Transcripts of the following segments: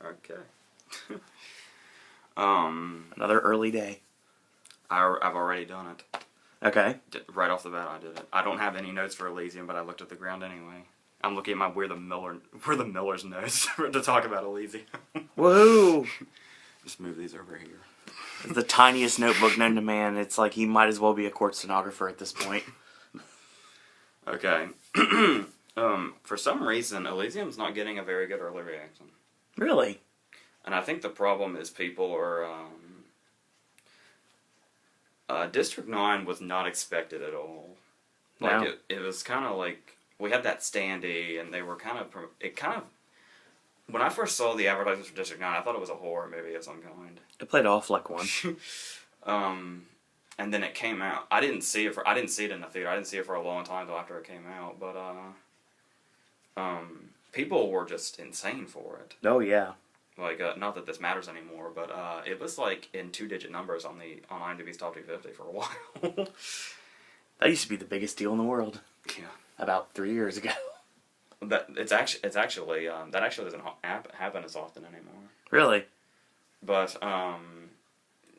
Okay. Another early day. I've already done it. Okay. Right off the bat, I did it. I don't have any notes for Elysium, but I looked at the ground anyway. I'm looking at my We're the Millers notes to talk about Elysium. Woohoo! Just move these over here. It's the tiniest notebook known to man. It's like he might as well be a court stenographer at this point. Okay. For some reason, Elysium's not getting a very good early reaction. Really? And I think the problem is people are... District 9 was not expected at all. Like, No. it was kind of like... We had that standee, and they were kind of... When I first saw the advertisements for District 9, I thought it was a horror movie of some kind. It played off like one. And then it came out. I didn't see it in the theater. I didn't see it for a long time until after it came out. But people were just insane for it. Oh yeah. Like, not that this matters anymore, but it was like in 2-digit numbers on IMDb's Top 250 for a while. That used to be the biggest deal in the world. Yeah. About 3 years ago. That actually doesn't happen as often anymore. Really? But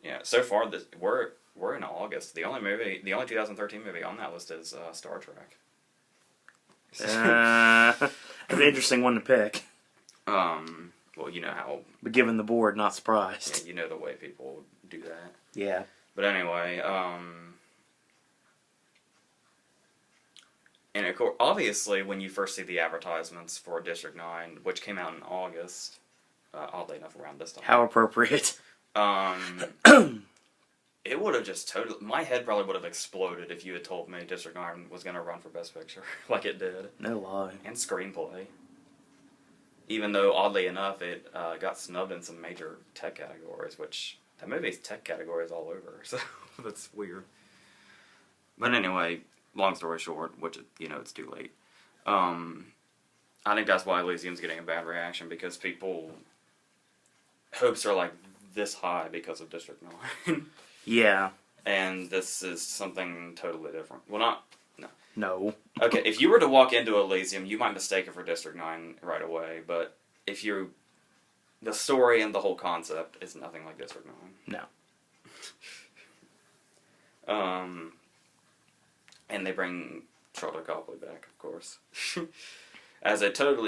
yeah. So far, we're in August. The only 2013 movie on that list is Star Trek. An interesting one to pick. Well, you know how. But given the board, not surprised. Yeah, you know the way people do that. Yeah. But anyway, and of course, obviously, when you first see the advertisements for District 9, which came out in August, oddly enough, around this time. How appropriate. It would have just totally... My head probably would have exploded if you had told me District 9 was going to run for Best Picture, like it did. No lie. And Screenplay. Even though, oddly enough, it got snubbed in some major tech categories, which... That movie's tech category is all over, so that's weird. But anyway, long story short, which, it's too late. I think that's why Elysium's getting a bad reaction, because people... Hopes are, like, this high because of District 9. Yeah. And this is something totally different. Well, No. Okay, if you were to walk into Elysium, you might mistake it for District 9 right away, but if you... The story and the whole concept is nothing like District 9. No. And they bring Charlotte Copley back, of course.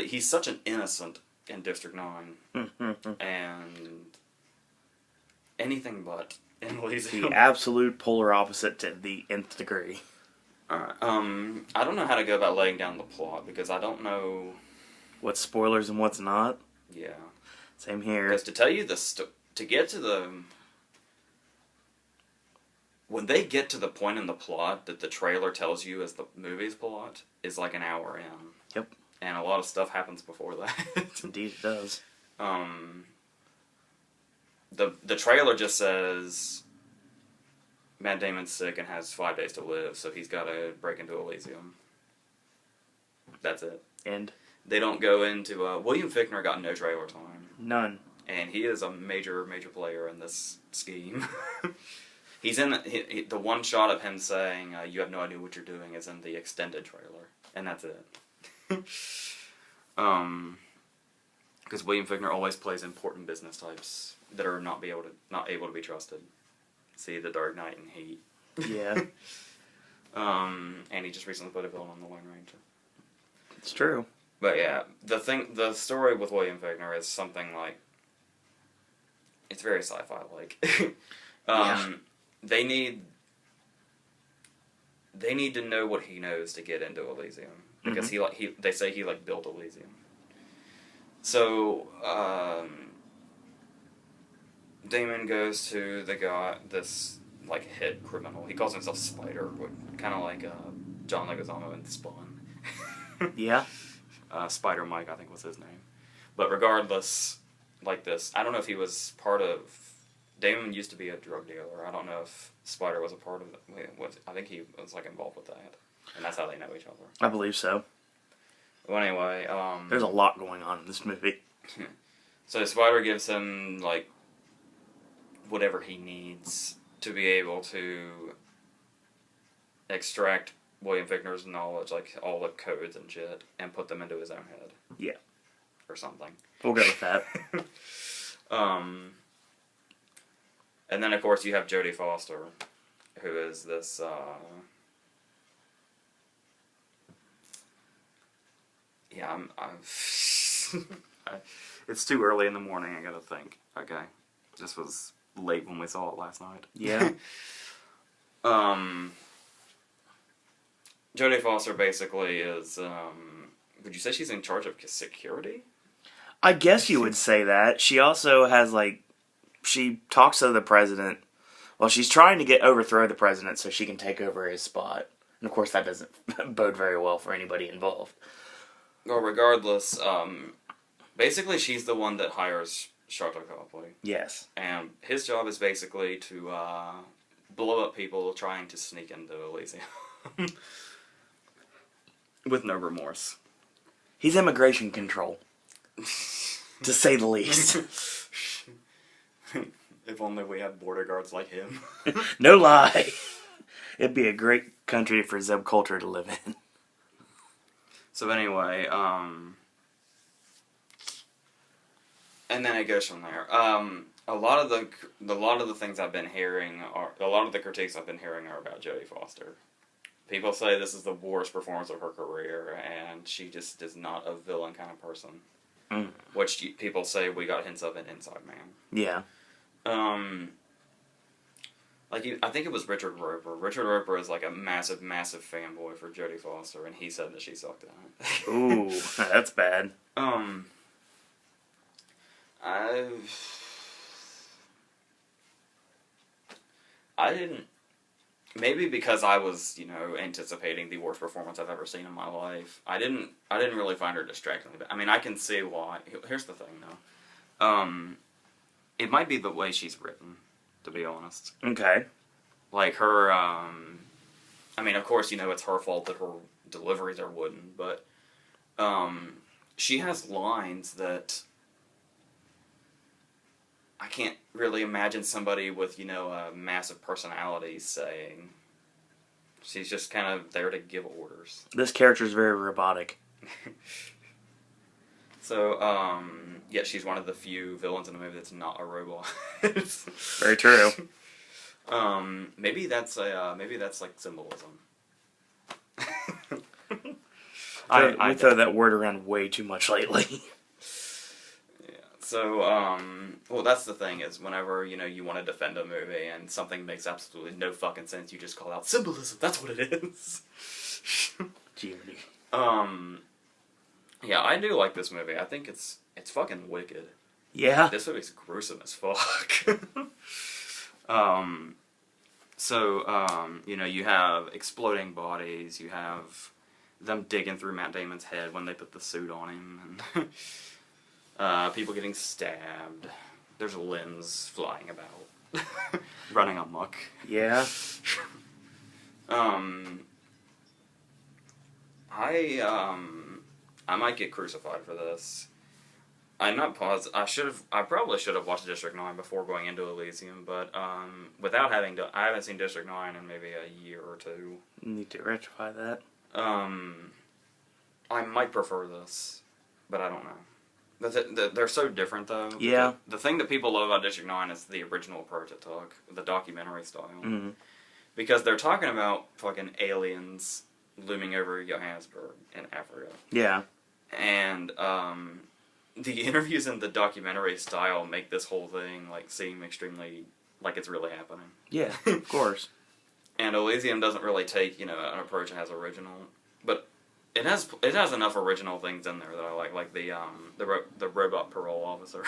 He's such an innocent in District 9. And... anything but in Elysium. The absolute polar opposite to the nth degree. Alright, I don't know how to go about laying down the plot, because I don't know... What's spoilers and what's not? Yeah. Same here. Because to tell you to get to the... When they get to the point in the plot that the trailer tells you is the movie's plot, is like an hour in. Yep. And a lot of stuff happens before that. Indeed it does. The trailer just says Matt Damon's sick and has 5 days to live, so he's got to break into Elysium. That's it. And? They don't go into... William Fichtner got no trailer time. None. And he is a major, major player in this scheme. He's in... The one shot of him saying, you have no idea what you're doing, is in the extended trailer. And that's it. Because William Fichtner always plays important business types that are not able to be trusted. See The Dark Knight and Heat. Yeah. And he just recently put a villain on The Lone Ranger. It's true. But yeah, the story with William Fichtner is something like... It's very sci-fi-like. Yeah. They need to know what he knows to get into Elysium. Because they say he built Elysium. So, Damon goes to this head criminal. He calls himself Spider, kind of like John Leguizamo in Spawn. Yeah. Spider Mike, I think was his name. But regardless, I don't know if he was part of... Damon used to be a drug dealer. I don't know if Spider was a part of it. I think he was involved with that. And that's how they know each other. I believe so. Well, anyway, there's a lot going on in this movie. So Spider gives him, whatever he needs to be able to extract William Fichtner's knowledge, all the codes and shit, and put them into his own head. Yeah. or something. We'll go with that. And then, of course, you have Jodie Foster, who is this, yeah, it's too early in the morning, I gotta think. Okay. This was late when we saw it last night. Yeah. Jodie Foster basically is, would you say she's in charge of security? I guess you would say that. She also has, like, she talks to the president. Well, she's trying to overthrow the president so she can take over his spot. And of course that doesn't bode very well for anybody involved. Well, regardless, basically she's the one that hires Sharlto Copley. Yes. And his job is basically to blow up people trying to sneak into Elysium. With no remorse. He's immigration control. To say the least. If only we had border guards like him. No lie. It'd be a great country for Zeb Coulter to live in. So anyway, and then it goes from there. A lot of the things I've been hearing a lot of the critiques I've been hearing are about Jodie Foster. People say this is the worst performance of her career, and she just is not a villain kind of person. Mm. Which people say we got hints of in Inside Man. Yeah. I think it was Richard Roper. Richard Roper is like a massive, massive fanboy for Jodie Foster, and he said that she sucked at it. Ooh, that's bad. I didn't. Maybe because I was, anticipating the worst performance I've ever seen in my life. I didn't really find her distracting. I mean, I can see why. Here's the thing, though. It might be the way she's written, to be honest. Okay. Like her, I mean, of course, it's her fault that her deliveries are wooden, but she has lines that I can't really imagine somebody with, a massive personality saying. She's just kind of there to give orders. This character is very robotic. So, yeah, she's one of the few villains in the movie that's not a robot. Very true. Maybe that's like symbolism. We throw that word around way too much lately. Yeah. So, well, that's the thing is whenever, you want to defend a movie and something makes absolutely no fucking sense, you just call out symbolism. That's what it is. Gee. Yeah, I do like this movie. I think it's fucking wicked. Yeah. This movie's gruesome as fuck. You have exploding bodies, you have them digging through Matt Damon's head when they put the suit on him, and people getting stabbed. There's limbs flying about, running amok. Yeah. I might get crucified for this. I'm not positive. I probably should have watched District 9 before going into Elysium, but without having to, I haven't seen District 9 in maybe a year or two. You need to rectify that. I might prefer this, but I don't know. They're so different, though. Yeah. The thing that people love about District 9 is the original approach it took, the documentary style. Mm-hmm. Because they're talking about fucking aliens looming over Johannesburg in Africa. Yeah. And, the interviews in the documentary style make this whole thing, seem extremely like it's really happening. Yeah, of course. And Elysium doesn't really take, an approach that has original, but it has enough original things in there that I like the robot parole officer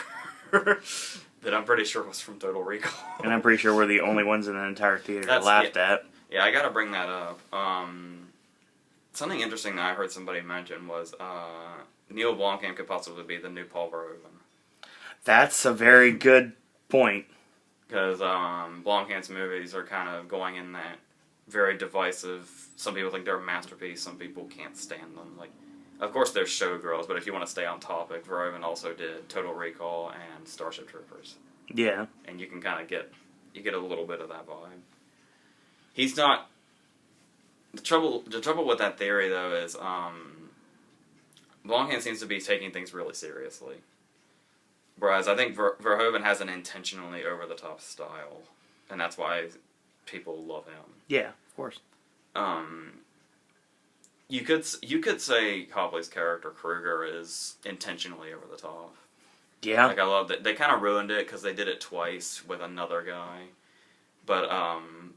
that I'm pretty sure was from Total Recall. And I'm pretty sure we're the only ones in the entire theater that laughed at. Yeah, I gotta bring that up. Something interesting that I heard somebody mention was, Neil Blomkamp could possibly be the new Paul Verhoeven. That's a very good point. Because Blomkamp's movies are kind of going in that very divisive. Some people think they're a masterpiece. Some people can't stand them. Of course, there's Showgirls, but if you want to stay on topic, Verhoeven also did Total Recall and Starship Troopers. Yeah. And you can kind of get a little bit of that vibe. He's not. The trouble with that theory though is Blomkamp seems to be taking things really seriously. Whereas I think Verhoeven has an intentionally over-the-top style. And that's why people love him. Yeah, of course. You could say Copley's character, Kruger, is intentionally over the top. Yeah. Like, I love that. They kind of ruined it because they did it twice with another guy. But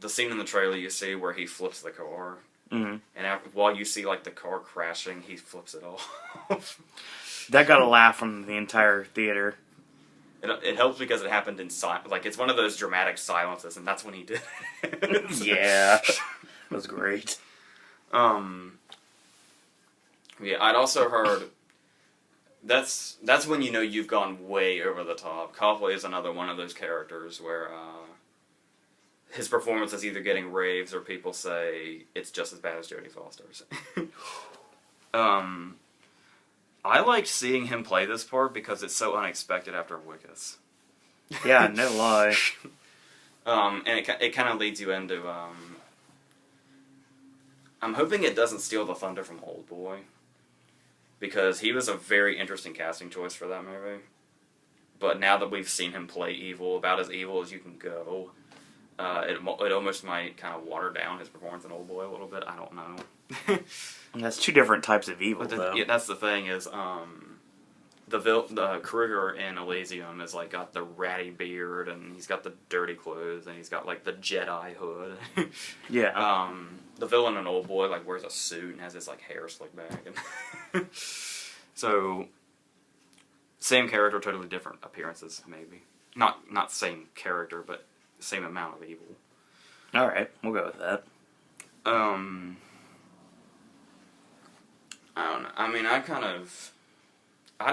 the scene in the trailer you see where he flips the car. Mm-hmm. And while you see, like, the car crashing, he flips it off. That got a laugh from the entire theater. It helps because it happened in silence. Like, it's one of those dramatic silences, and that's when he did it. Yeah. That was great. Yeah, I'd also heard... That's when you know you've gone way over the top. Copley is another one of those characters where his performance is either getting raves or people say it's just as bad as Jodie Foster's. I liked seeing him play this part because it's so unexpected after Wickus. Yeah, no lie. And it kind of leads you into... I'm hoping it doesn't steal the thunder from Old Boy. Because he was a very interesting casting choice for that movie. But now that we've seen him play evil, about as evil as you can go, it almost might kind of water down his performance in Old Boy a little bit. I don't know. That's two different types of evil, though. Yeah, that's the thing is, the Kruger in Elysium is like got the ratty beard and he's got the dirty clothes and he's got like the Jedi hood. Yeah. The villain in Old Boy like wears a suit and has his like hair slicked back. And so same character, totally different appearances, maybe. Not same character, but same amount of evil. All right, we'll go with that. I don't know. I mean, I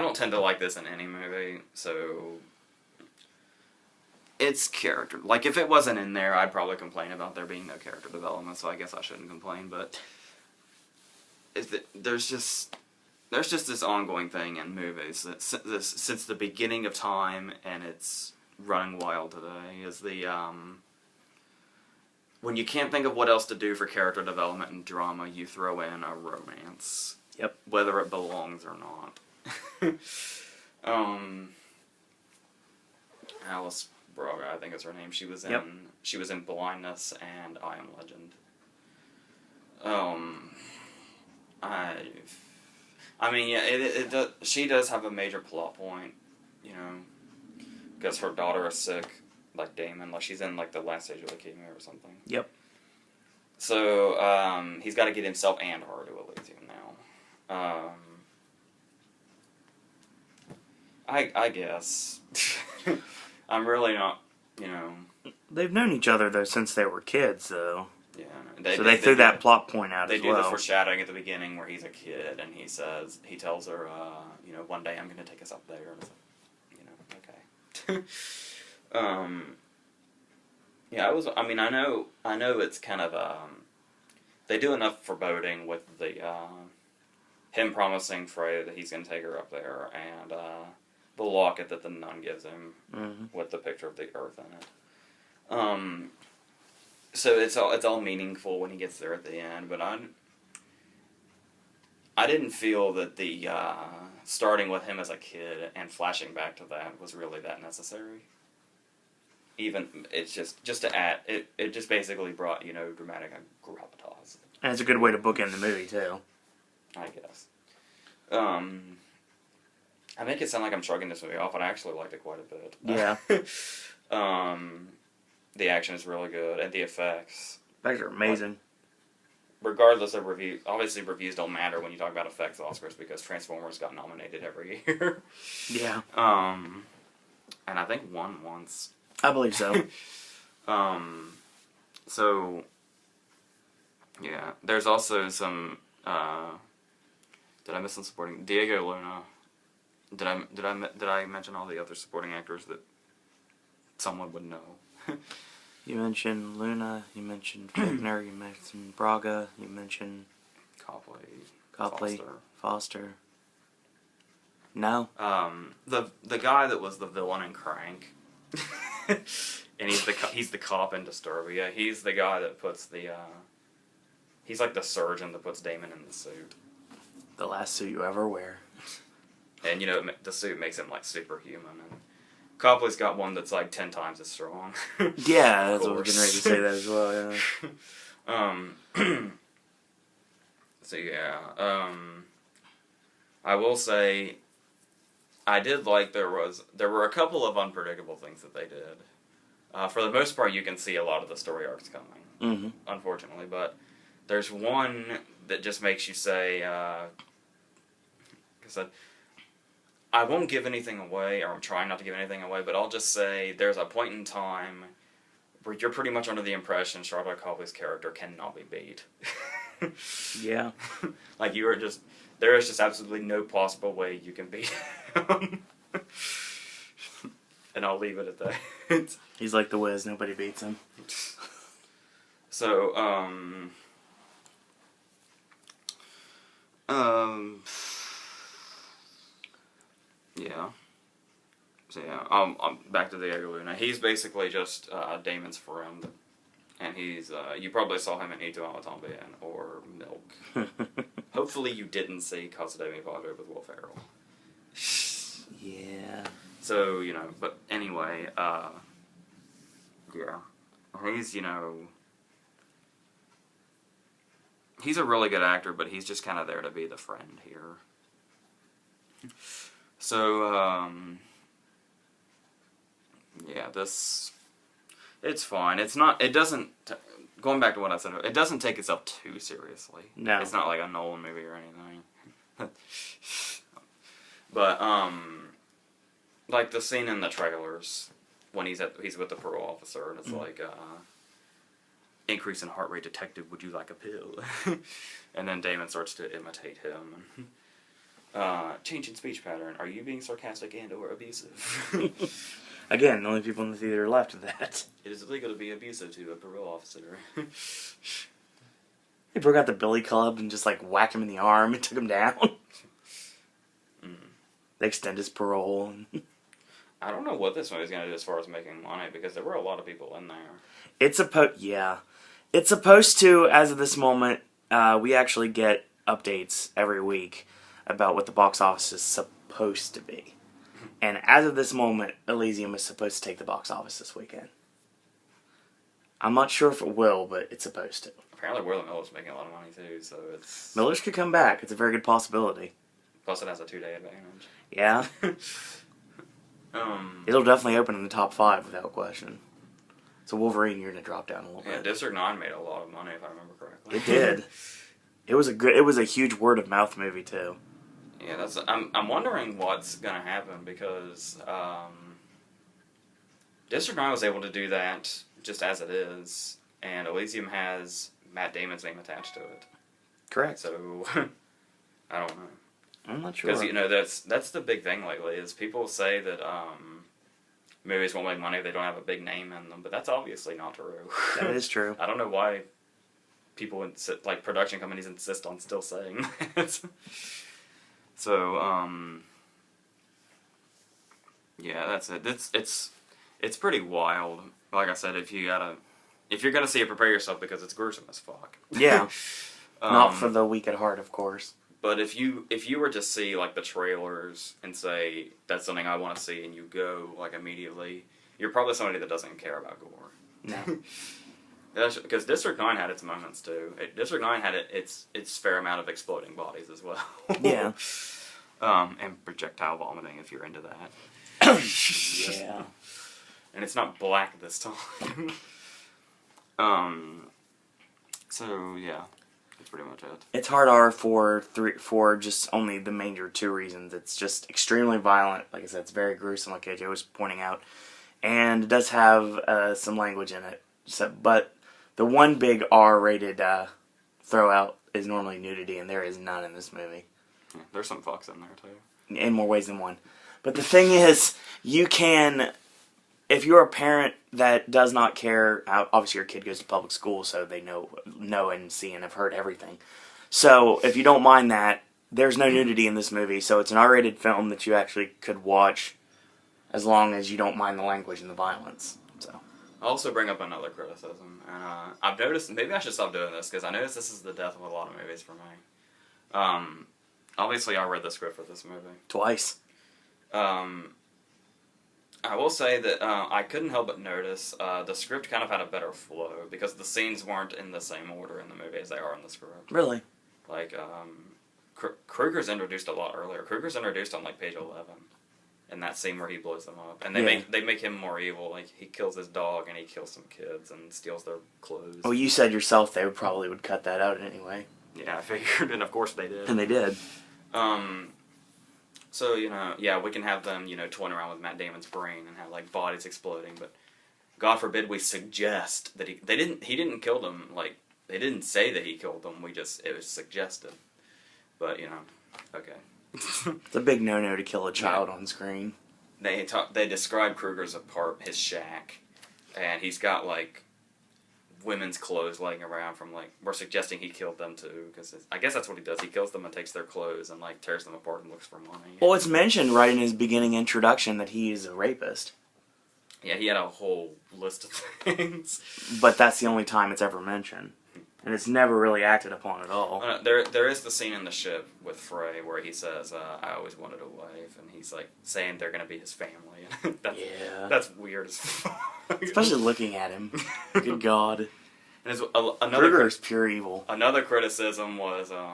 don't tend to like this in any movie, so it's character. Like, if it wasn't in there, I'd probably complain about there being no character development, so I guess I shouldn't complain, but there's just this ongoing thing in movies that since the beginning of time, and it's running wild today, is the, when you can't think of what else to do for character development and drama, you throw in a romance. Yep. Whether it belongs or not. Alice Braga, I think is her name. She was in Blindness and I Am Legend. I mean, yeah, she does have a major plot point, you know, because her daughter is sick, like Damon, like she's in like the last stage of leukemia or something. Yep. So he's got to get himself and her to Elysium now. I guess. I'm really not, you know... They've known each other, though, since they were kids, though. Yeah. They threw that plot point out as well. They do the foreshadowing at the beginning where he's a kid, and he tells her, you know, one day I'm going to take us up there. And it's like, you know, okay. Yeah, I know it's kind of, they do enough foreboding with the, him promising Freya that he's going to take her up there, and, the locket that the nun gives him with the picture of the earth in it. So it's all meaningful when he gets there at the end, but I didn't feel that the starting with him as a kid and flashing back to that was really that necessary. Even it's just to add it just basically brought, you know, dramatic gravitas. And it's a good way to bookend the movie too. I guess. I make it sound like I'm shrugging this movie off, and I actually liked it quite a bit. Yeah. The action is really good, and the effects. Effects are amazing. Regardless of review, obviously reviews don't matter when you talk about effects Oscars because Transformers got nominated every year. Yeah. And I think won once. I believe so. So, yeah. There's also some, did I miss some supporting? Diego Luna. Did I mention all the other supporting actors that someone would know? You mentioned Luna, you mentioned Fichtner, you mentioned Braga, you mentioned Copley, Foster. No. The guy that was the villain in Crank, and he's the cop in Disturbia. He's the guy that puts the he's like the surgeon that puts Damon in the suit. The last suit you ever wear. And, you know, the suit makes him, like, superhuman. And Copley's got one that's, like, 10 times as strong. Yeah, that's what I was getting ready to say that as well, yeah. So, yeah. I will say, I did like there were a couple of unpredictable things that they did. For the most part, you can see a lot of the story arcs coming, unfortunately. But there's one that just makes you say, because I won't give anything away, or I'm trying not to give anything away, but I'll just say there's a point in time where you're pretty much under the impression Charlotte Copley's character cannot be beat. Yeah. Like, there is just absolutely no possible way you can beat him. And I'll leave it at that. He's like the Wiz, nobody beats him. So, yeah. So, yeah, I'm back to the Igloo. Now, he's basically just Damon's friend. And he's, you probably saw him in Ito Amatombian or Milk. Hopefully you didn't see Casa de Mi Padre with Will Ferrell. Yeah. So, you know, but anyway, yeah. He's, you know, he's a really good actor, but he's just kind of there to be the friend here. So, yeah, it's fine. Going back to what I said, it doesn't take itself too seriously. No. It's not like a Nolan movie or anything. But, like the scene in the trailers, when he's with the parole officer, and it's like, increase in heart rate detected, would you like a pill? And then Damon starts to imitate him. Change in speech pattern, are you being sarcastic and or abusive? Again, the only people in the theater left of that. It is illegal to be abusive to a parole officer. They broke out the billy club and just like whacked him in the arm and took him down. They extend his parole. I don't know what this movie's going to do as far as making money, because there were a lot of people in there. It's supposed to, as of this moment, we actually get updates every week about what the box office is supposed to be. And as of this moment, Elysium is supposed to take the box office this weekend. I'm not sure if it will, but it's supposed to. Apparently We're The Millers making a lot of money too, so it's... Millers could come back. It's a very good possibility. Plus it has a 2-day advantage. Yeah. It'll definitely open in the top 5 without question. So Wolverine, you're going to drop down a little bit. Yeah, District 9 made a lot of money, if I remember correctly. It did. It was a huge word of mouth movie too. Yeah, I'm wondering what's gonna happen, because District 9 was able to do that just as it is, and Elysium has Matt Damon's name attached to it. Correct. So I don't know. I'm not sure. Because, you know, that's the big thing lately, is people say that movies won't make money if they don't have a big name in them, but that's obviously not true. That is true. I don't know why people, like production companies, insist on still saying that. So, yeah, that's it. It's pretty wild. Like I said, if you're gonna see it, prepare yourself, because it's gruesome as fuck. Yeah. Not for the weak at heart, of course. But if you were to see like the trailers and say that's something I want to see, and you go like immediately, you're probably somebody that doesn't care about gore. No. Because District 9 had its moments too. District 9 had its fair amount of exploding bodies as well. Yeah. And projectile vomiting, if you're into that. Yeah. And it's not black this time. So yeah, that's pretty much it. It's hard R for just only the major 2 reasons. It's just extremely violent. Like I said, it's very gruesome, like AJ was pointing out. And it does have some language in it. But the one big R-rated throw-out is normally nudity, and there is none in this movie. Yeah, there's some fucks in there, too. In more ways than one. But the thing is, you can... If you're a parent that does not care... Obviously, your kid goes to public school, so they know and see and have heard everything. So, if you don't mind that, there's no nudity in this movie, so it's an R-rated film that you actually could watch as long as you don't mind the language and the violence. So... I'll also bring up another criticism, and I've noticed, maybe I should stop doing this, because I noticed this is the death of a lot of movies for me. obviously I read the script for this movie. Twice. I will say that I couldn't help but notice the script kind of had a better flow because the scenes weren't in the same order in the movie as they are in the script. Really? Like, Kruger's introduced a lot earlier. Kruger's introduced on like page 11, in that scene where he blows them up, and they make him more evil. Like he kills his dog and he kills some kids and steals their clothes. Well, you said yourself they probably would cut that out anyway. Yeah, I figured, and of course they did. And they did. So, yeah, we can have them, toying around with Matt Damon's brain and have, like, bodies exploding, but God forbid we suggest that he didn't kill them, like, they didn't say that he killed them, it was suggested. But, okay. It's a big no-no to kill a child on screen. They describe Kruger's his shack, and he's got, like, women's clothes laying around from, like, we're suggesting he killed them too, because I guess that's what he does. He kills them and takes their clothes and, like, tears them apart and looks for money. Well, it's mentioned right in his beginning introduction that he is a rapist. Yeah, he had a whole list of things. But that's the only time it's ever mentioned. And it's never really acted upon at all. There is the scene in the ship with Frey where he says, I always wanted a wife, and he's, like, saying they're going to be his family. That's weird as fuck. Especially looking at him. Good God. And Kruger's pure evil. Another criticism was, I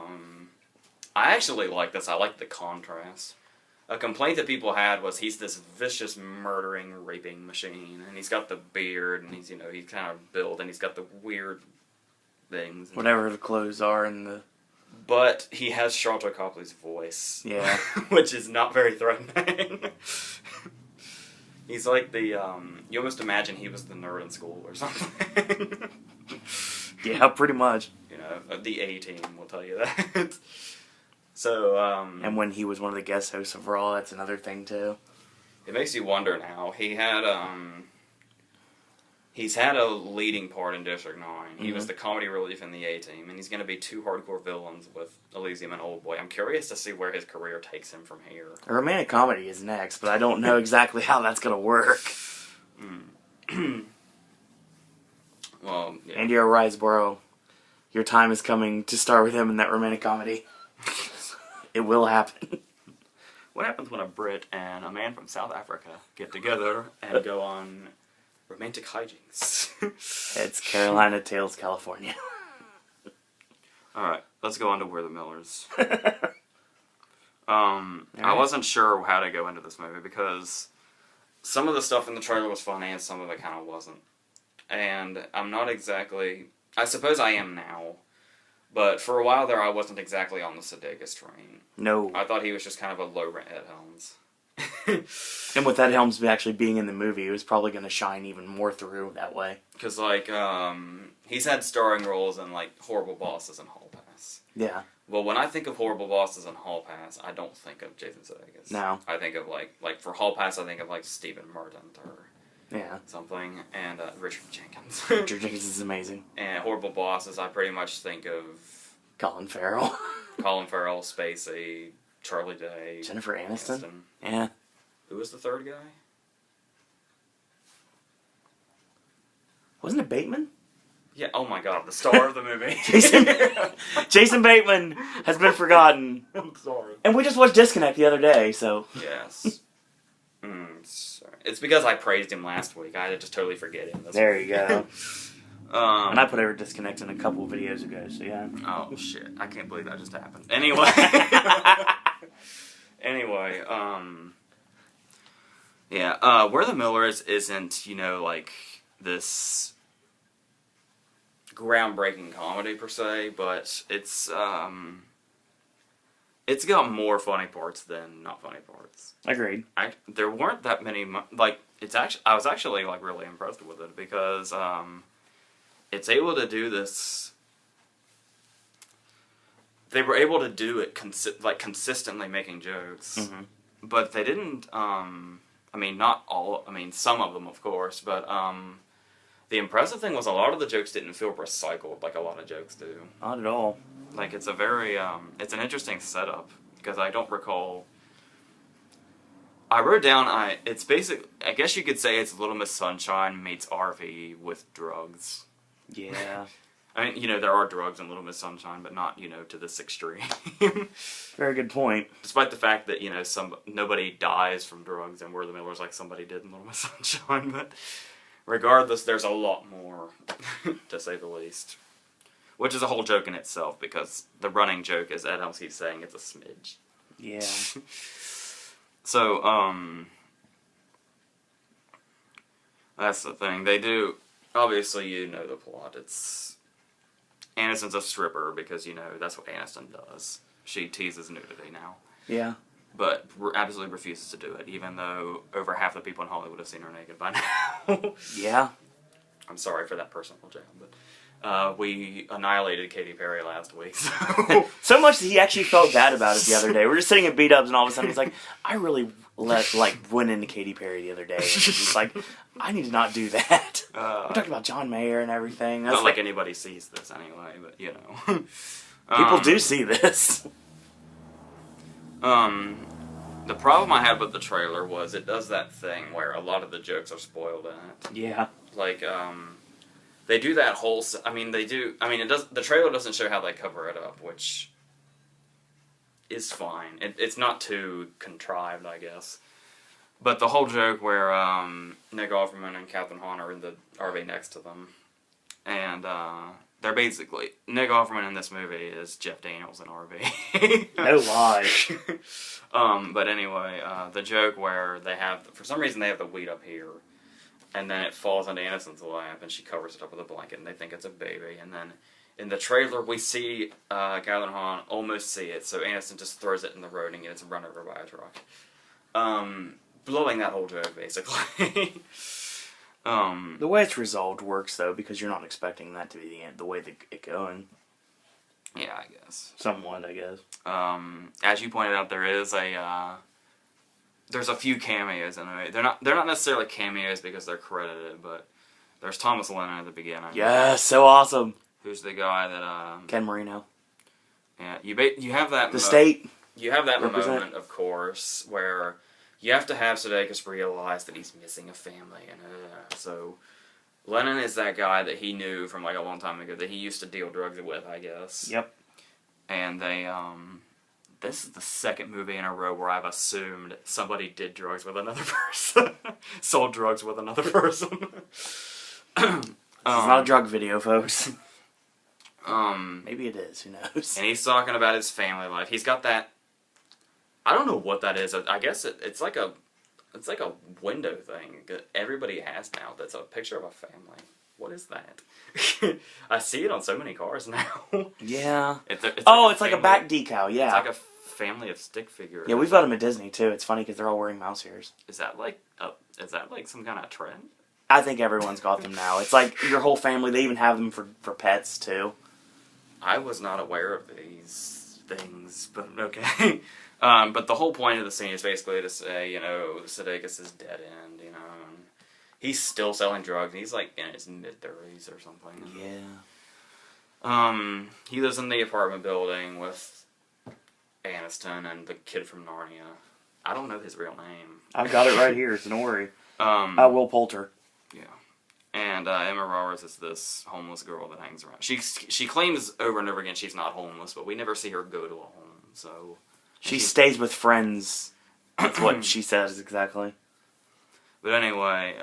actually like this. I like the contrast. A complaint that people had was he's this vicious, murdering, raping machine, and he's got the beard, and he's, he's kind of built, and he's got the weird things. Whatever the clothes are and the... But he has Charlotte Copley's voice. Yeah. Which is not very threatening. He's like the, you almost imagine he was the nerd in school or something. Yeah, pretty much. The A-team will tell you that. So, and when he was one of the guest hosts of Raw, that's another thing, too. It makes you wonder now. He's had a leading part in District 9. He was the comedy relief in the A-Team, and he's going to be two hardcore villains with Elysium and Old Boy. I'm curious to see where his career takes him from here. A romantic comedy is next, but I don't know exactly how that's going to work. Well, yeah. Andy Riseborough, your time is coming to star with him in that romantic comedy. It will happen. What happens when a Brit and a man from South Africa get together and go on romantic hijinks? It's Carolina Tales, California. Alright, let's go on to We're the Millers. I wasn't sure how to go into this movie because some of the stuff in the trailer was funny and some of it kind of wasn't. And I'm not exactly... I suppose I am now. But for a while there, I wasn't exactly on the Sudeikis train. No. I thought he was just kind of a low-rent Ed Helms. And with Ed Helms actually being in the movie, it was probably going to shine even more through that way. Because, like, he's had starring roles in, like, Horrible Bosses and Hall Pass. Yeah. Well, when I think of Horrible Bosses and Hall Pass, I don't think of Jason Sudeikis. No. I think of, like for Hall Pass, I think of, like, Stephen Mordaunt or... Yeah. Something, and Richard Jenkins. Richard Jenkins is amazing. And Horrible Bosses, I pretty much think of... Colin Farrell. Colin Farrell, Spacey, Charlie Day. Jennifer Aniston. Yeah. Who was the third guy? Wasn't it Bateman? Yeah, oh my god, the star of the movie. Jason Bateman has been forgotten. I'm sorry. And we just watched Disconnect the other day, so... Yes. Sorry. It's because I praised him last week. I had to just totally forget him. There you go. And I put over Disconnect in a couple of videos ago, so yeah. Oh, shit. I can't believe that just happened. Anyway. Yeah, We're the Millers isn't, like, this groundbreaking comedy, per se, but it's got more funny parts than not funny parts. Agreed. There weren't that many, I was actually, like, really impressed with it, because, it's able to do this. They were able to do it consistently making jokes, but they didn't. Not all. Some of them, of course, but the impressive thing was a lot of the jokes didn't feel recycled like a lot of jokes do. Not at all. Like it's a very it's an interesting setup because I don't recall. I wrote down it's basic. I guess you could say it's Little Miss Sunshine meets RV with drugs. Yeah. I mean, there are drugs in Little Miss Sunshine, but not, to this extreme. Very good point. Despite the fact that, nobody dies from drugs and We're the Millers like somebody did in Little Miss Sunshine, but regardless, there's a lot more, to say the least. Which is a whole joke in itself, because the running joke is Ed Helms keeps saying it's a smidge. Yeah. So, that's the thing. They do, obviously, the plot. It's Aniston's a stripper because, that's what Aniston does. She teases nudity now. Yeah. But absolutely refuses to do it, even though over half the people in Hollywood have seen her naked by now. Yeah. I'm sorry for that personal jam, but we annihilated Katy Perry last week. So much that he actually felt bad about it the other day. We're just sitting at B-dubs and all of a sudden he's like, I really went into Katy Perry the other day. And he's like, I need to not do that. We talked about John Mayer and everything. Not like anybody sees this anyway, but people do see this. The problem I had with the trailer was it does that thing where a lot of the jokes are spoiled in it. Yeah. Like, they do that whole... the trailer doesn't show how they cover it up, which is fine. It's not too contrived, I guess. But the whole joke where Nick Offerman and Catherine Hahn are in the RV next to them, and they're basically... Nick Offerman in this movie is Jeff Daniels in RV. No lie. But anyway, the joke where they have... For some reason, they have the weed up here. And then it falls onto Aniston's lap, and she covers it up with a blanket, and they think it's a baby. And then in the trailer, we see Catherine Hahn almost see it, so Aniston just throws it in the road and gets run over by a truck. Blowing that whole joke, basically. The way it's resolved works, though, because you're not expecting that to be the end, the way it going. Yeah, I guess. Somewhat, I guess. As you pointed out, there's a few cameos in it. They're not necessarily cameos because they're credited, but there's Thomas Lennon at the beginning. Yeah, so awesome. Who's the guy that Ken Marino. Yeah, you have that state. You have that represent. moment, of course, where you have to have Sudeikis realize that he's missing a family, and so Lennon is that guy that he knew from like a long time ago that he used to deal drugs with, I guess. Yep. And they this is the second movie in a row where I've assumed somebody did drugs with another person. Sold drugs with another person. It's not a drug video, folks. Maybe it is, who knows? And he's talking about his family life. He's got that... I don't know what that is. I guess it's like a window thing that everybody has now that's a picture of a family. What is that? I see it on so many cars now. Yeah. It's like a back decal, yeah. It's like a family of stick figures. Yeah, we've got them at Disney, too. It's funny because they're all wearing mouse ears. Is that like some kind of trend? I think everyone's got them now. It's like your whole family. They even have them for pets, too. I was not aware of these things, but okay. But the whole point of the scene is basically to say, Sudeikis is dead end, and he's still selling drugs, and he's like in his mid-30s or something. Yeah. He lives in the apartment building with Aniston and the kid from Narnia. I don't know his real name. I've got it right here, so don't worry. Will Poulter. Yeah. And Emma Roberts is this homeless girl that hangs around. She claims over and over again she's not homeless, but we never see her go to a home, so... She stays with friends. That's what she says, exactly. But anyway,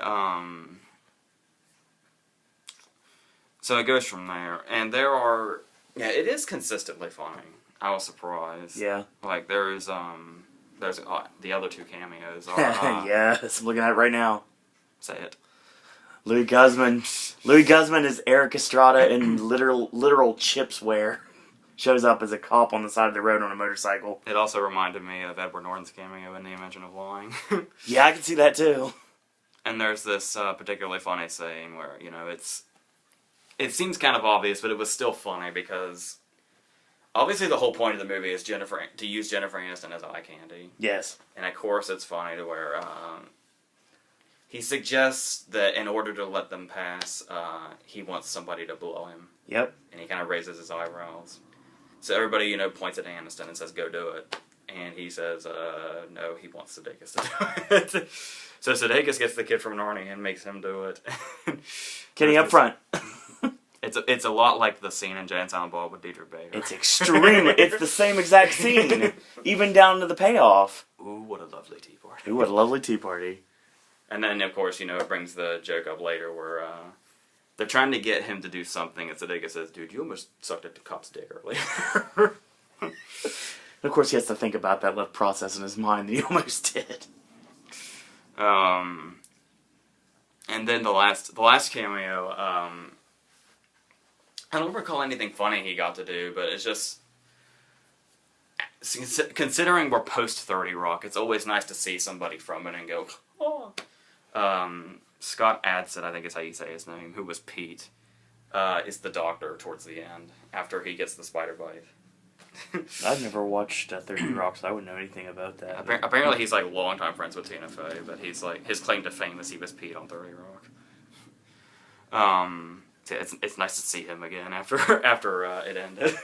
so it goes from there. And there are... Yeah, it is consistently funny. I was surprised. Yeah. Like, there's the other two cameos are... Yes, I'm looking at it right now. Say it. Louis Guzman. Louis Guzman is Eric Estrada in literal Chips wear. Shows up as a cop on the side of the road on a motorcycle. It also reminded me of Edward Norton's cameo in The Invention of Lying. Yeah, I can see that too. And there's this particularly funny scene where, it seems kind of obvious, but it was still funny because obviously the whole point of the movie is to use Jennifer Aniston as eye candy. Yes. And of course it's funny to where he suggests that in order to let them pass, he wants somebody to blow him. Yep. And he kind of raises his eyebrows. So everybody, points at Aniston and says, go do it. And he says, no, he wants Sudeikis to do it. So Sudeikis gets the kid from Narnia and makes him do it. Kenny up front. It's a lot like the scene in Jay and Silent Bob with Diedrich Bader. It's extremely. It's the same exact scene, even down to the payoff. Ooh, what a lovely tea party. Ooh, what a lovely tea party. And then, of course, it brings the joke up later where they're trying to get him to do something, and Sudeikis says, "Dude, you almost sucked at the cop's dick earlier." And of course, he has to think about that left process in his mind that he almost did. And then the last cameo, I don't recall anything funny he got to do, but it's just, considering we're post 30 Rock, it's always nice to see somebody from it and go, oh. Scott Adsit, I think is how you say his name, who was Pete, is the doctor towards the end, after he gets the spider bite. I've never watched 30 Rock, so I wouldn't know anything about that. Apparently he's like longtime friends with Tina Fey, but he's like, his claim to fame is he was Pete on 30 Rock. So it's nice to see him again after it ended.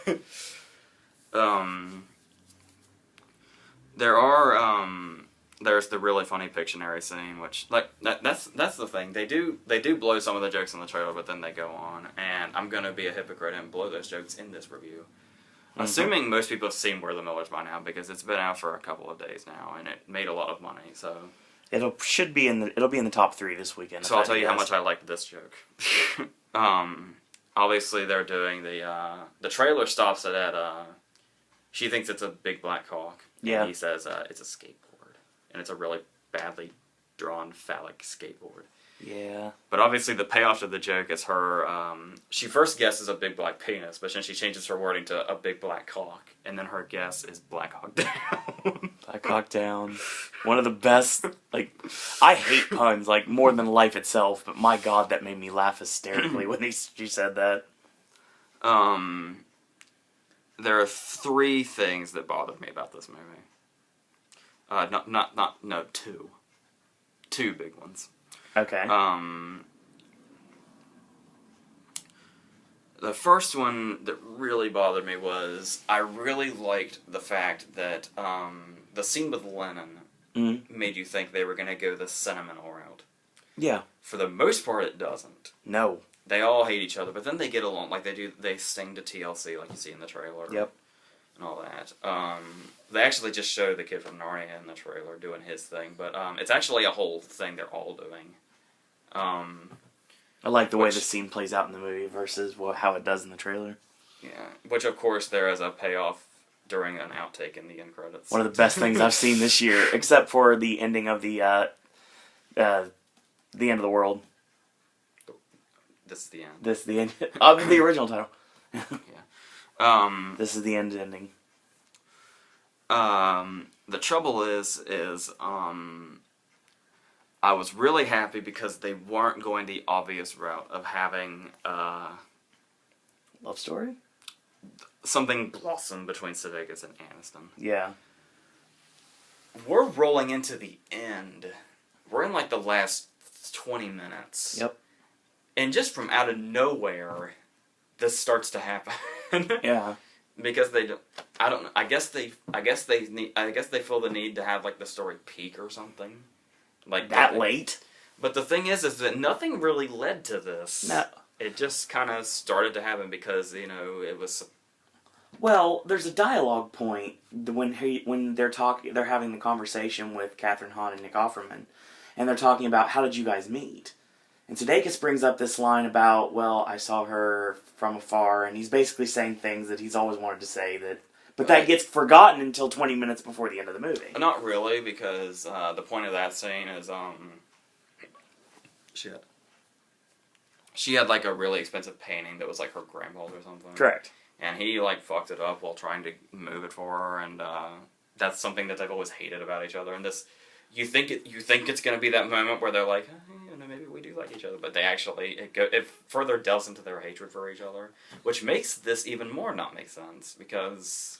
There's the really funny Pictionary scene, which that's the thing. They do blow some of the jokes in the trailer, but then they go on, and I'm gonna be a hypocrite and blow those jokes in this review. Assuming most people have seen We're the Millers by now, because it's been out for a couple of days now, and it made a lot of money. So it'll be in the top 3 this weekend. So I'll tell you how much I liked this joke. Obviously they're doing the trailer stops it at she thinks it's a big black cock. Yeah. And he says it's a skateboard, and it's a really badly drawn phallic skateboard. Yeah. But obviously the payoff to the joke is her, she first guesses a big black penis, but then she changes her wording to a big black cock, and then her guess is black hawk down. Black hawk down. One of the best, I hate puns, more than life itself, but my god, that made me laugh hysterically when she said that. There are 3 things that bothered me about this movie. Two. 2 big ones. Okay. The first one that really bothered me was I really liked the fact that the scene with Lennon made you think they were going to go the sentimental route. Yeah. For the most part, it doesn't. No. They all hate each other, but then they get along. They sing to TLC like you see in the trailer. Yep. And all that. They actually just show the kid from Narnia in the trailer doing his thing, but it's actually a whole thing they're all doing. I like the way the scene plays out in the movie versus how it does in the trailer. Yeah, which of course there is a payoff during an outtake in the end credits. One of the best things I've seen this year, except for the ending of the end of the world. This is the end. This is the end of the original title. Yeah. This is the end ending. The trouble is I was really happy because they weren't going the obvious route of having love story? Something blossom between Sudeikis and Aniston. Yeah. We're rolling into the end. We're in the last 20 minutes. Yep. And just from out of nowhere, this starts to happen. Yeah. Because they don't, I don't know. I guess they feel the need to have the story peak or something. That late? But the thing is that nothing really led to this. No. It just kind of started to happen because, it was... Well, there's a dialogue point when they're having the conversation with Catherine Hahn and Nick Offerman, and they're talking about, how did you guys meet? And Sudeikis brings up this line about, well, I saw her from afar, and he's basically saying things that he's always wanted to say, but that gets forgotten until 20 minutes before the end of the movie. Not really, because the point of that scene is, she had a really expensive painting that was her grandma's or something. Correct. And he fucked it up while trying to move it for her, and that's something that they've always hated about each other. And this, you think it's going to be that moment where they're like, maybe we do like each other, but they actually it further delves into their hatred for each other, which makes this even more not make sense because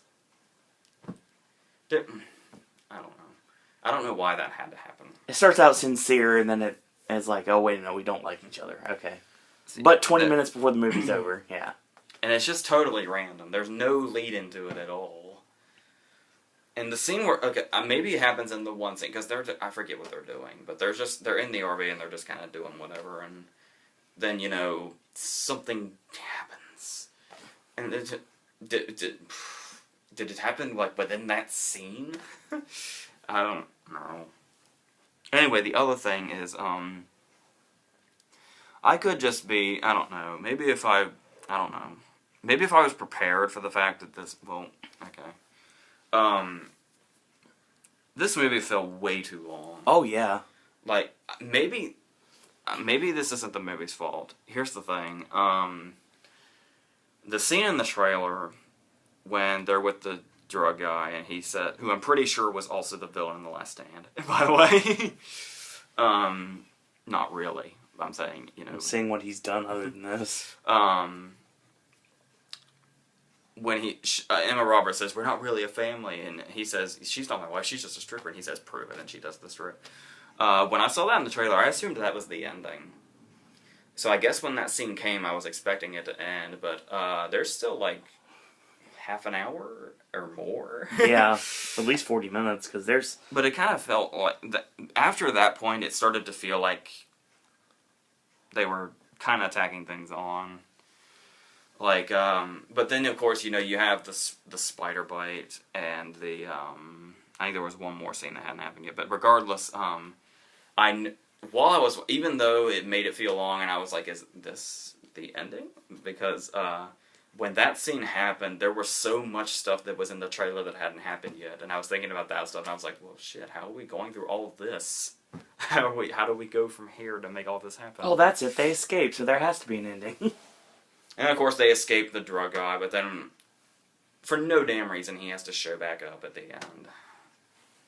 I don't know why that had to happen. It starts out sincere, and then it's oh wait, no, we don't like each other. Okay. See, but 20 minutes before the movie's over, yeah. And it's just totally random. There's no lead into it at all. And the scene where, maybe it happens in the one scene, because I forget what they're doing, but they're in the RV and they're just kind of doing whatever, and then, you know, something happens. And did it happen, like, within that scene? I don't know. Anyway, the other thing is, I could just be, I don't know, maybe if I was prepared for the fact that this, well, okay. This movie felt way too long. Oh, yeah. Like, maybe this isn't the movie's fault. Here's the thing, the scene in the trailer when they're with the drug guy, and he said, who I'm pretty sure was also the villain in The Last Stand, by the way. Not really. I'm saying, you know. I'm saying what he's done other than this. When Emma Roberts says, we're not really a family, and he says, she's not my wife, she's just a stripper, and he says, prove it, and she does the strip. When I saw that in the trailer, I assumed that was the ending. So I guess when that scene came, I was expecting it to end, but there's still, like, half an hour or more. Yeah, at least 40 minutes, because there's... But it kind of felt like, after that point, it started to feel like they were kind of tacking things on. Like, but then, of course, you know, you have the spider bite, and the, I think there was one more scene that hadn't happened yet, but regardless, even though it made it feel long, and I was like, is this the ending? Because, when that scene happened, there was so much stuff that was in the trailer that hadn't happened yet, and I was thinking about that stuff, and I was like, well, shit, how are we going through all of this? How do we go from here to make all this happen? Oh, that's it. They escaped, so there has to be an ending. And, of course, they escape the drug guy, but then, for no damn reason, he has to show back up at the end.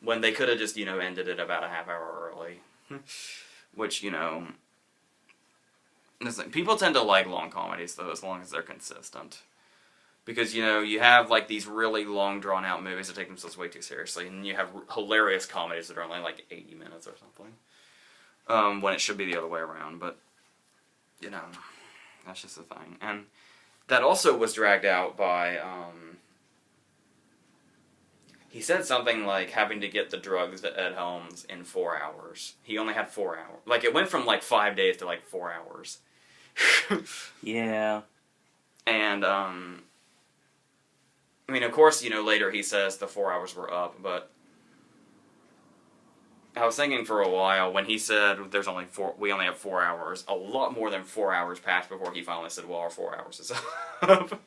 When they could have just, you know, ended it about a half hour early. Which, you know... People tend to like long comedies, though, as long as they're consistent. Because, you know, you have, like, these really long, drawn-out movies that take themselves way too seriously, and you have hilarious comedies that are only, like, 80 minutes or something. When it should be the other way around, but, you know... That's just the thing. And that also was dragged out by, he said something like having to get the drugs to Ed Helms in 4 hours. He only had 4 hours. Like, it went from, like, 5 days to, like, 4 hours. Yeah. And, I mean, of course, you know, later he says the 4 hours were up, but I was thinking for a while, when he said we only have 4 hours, a lot more than 4 hours passed before he finally said, well, our 4 hours is up.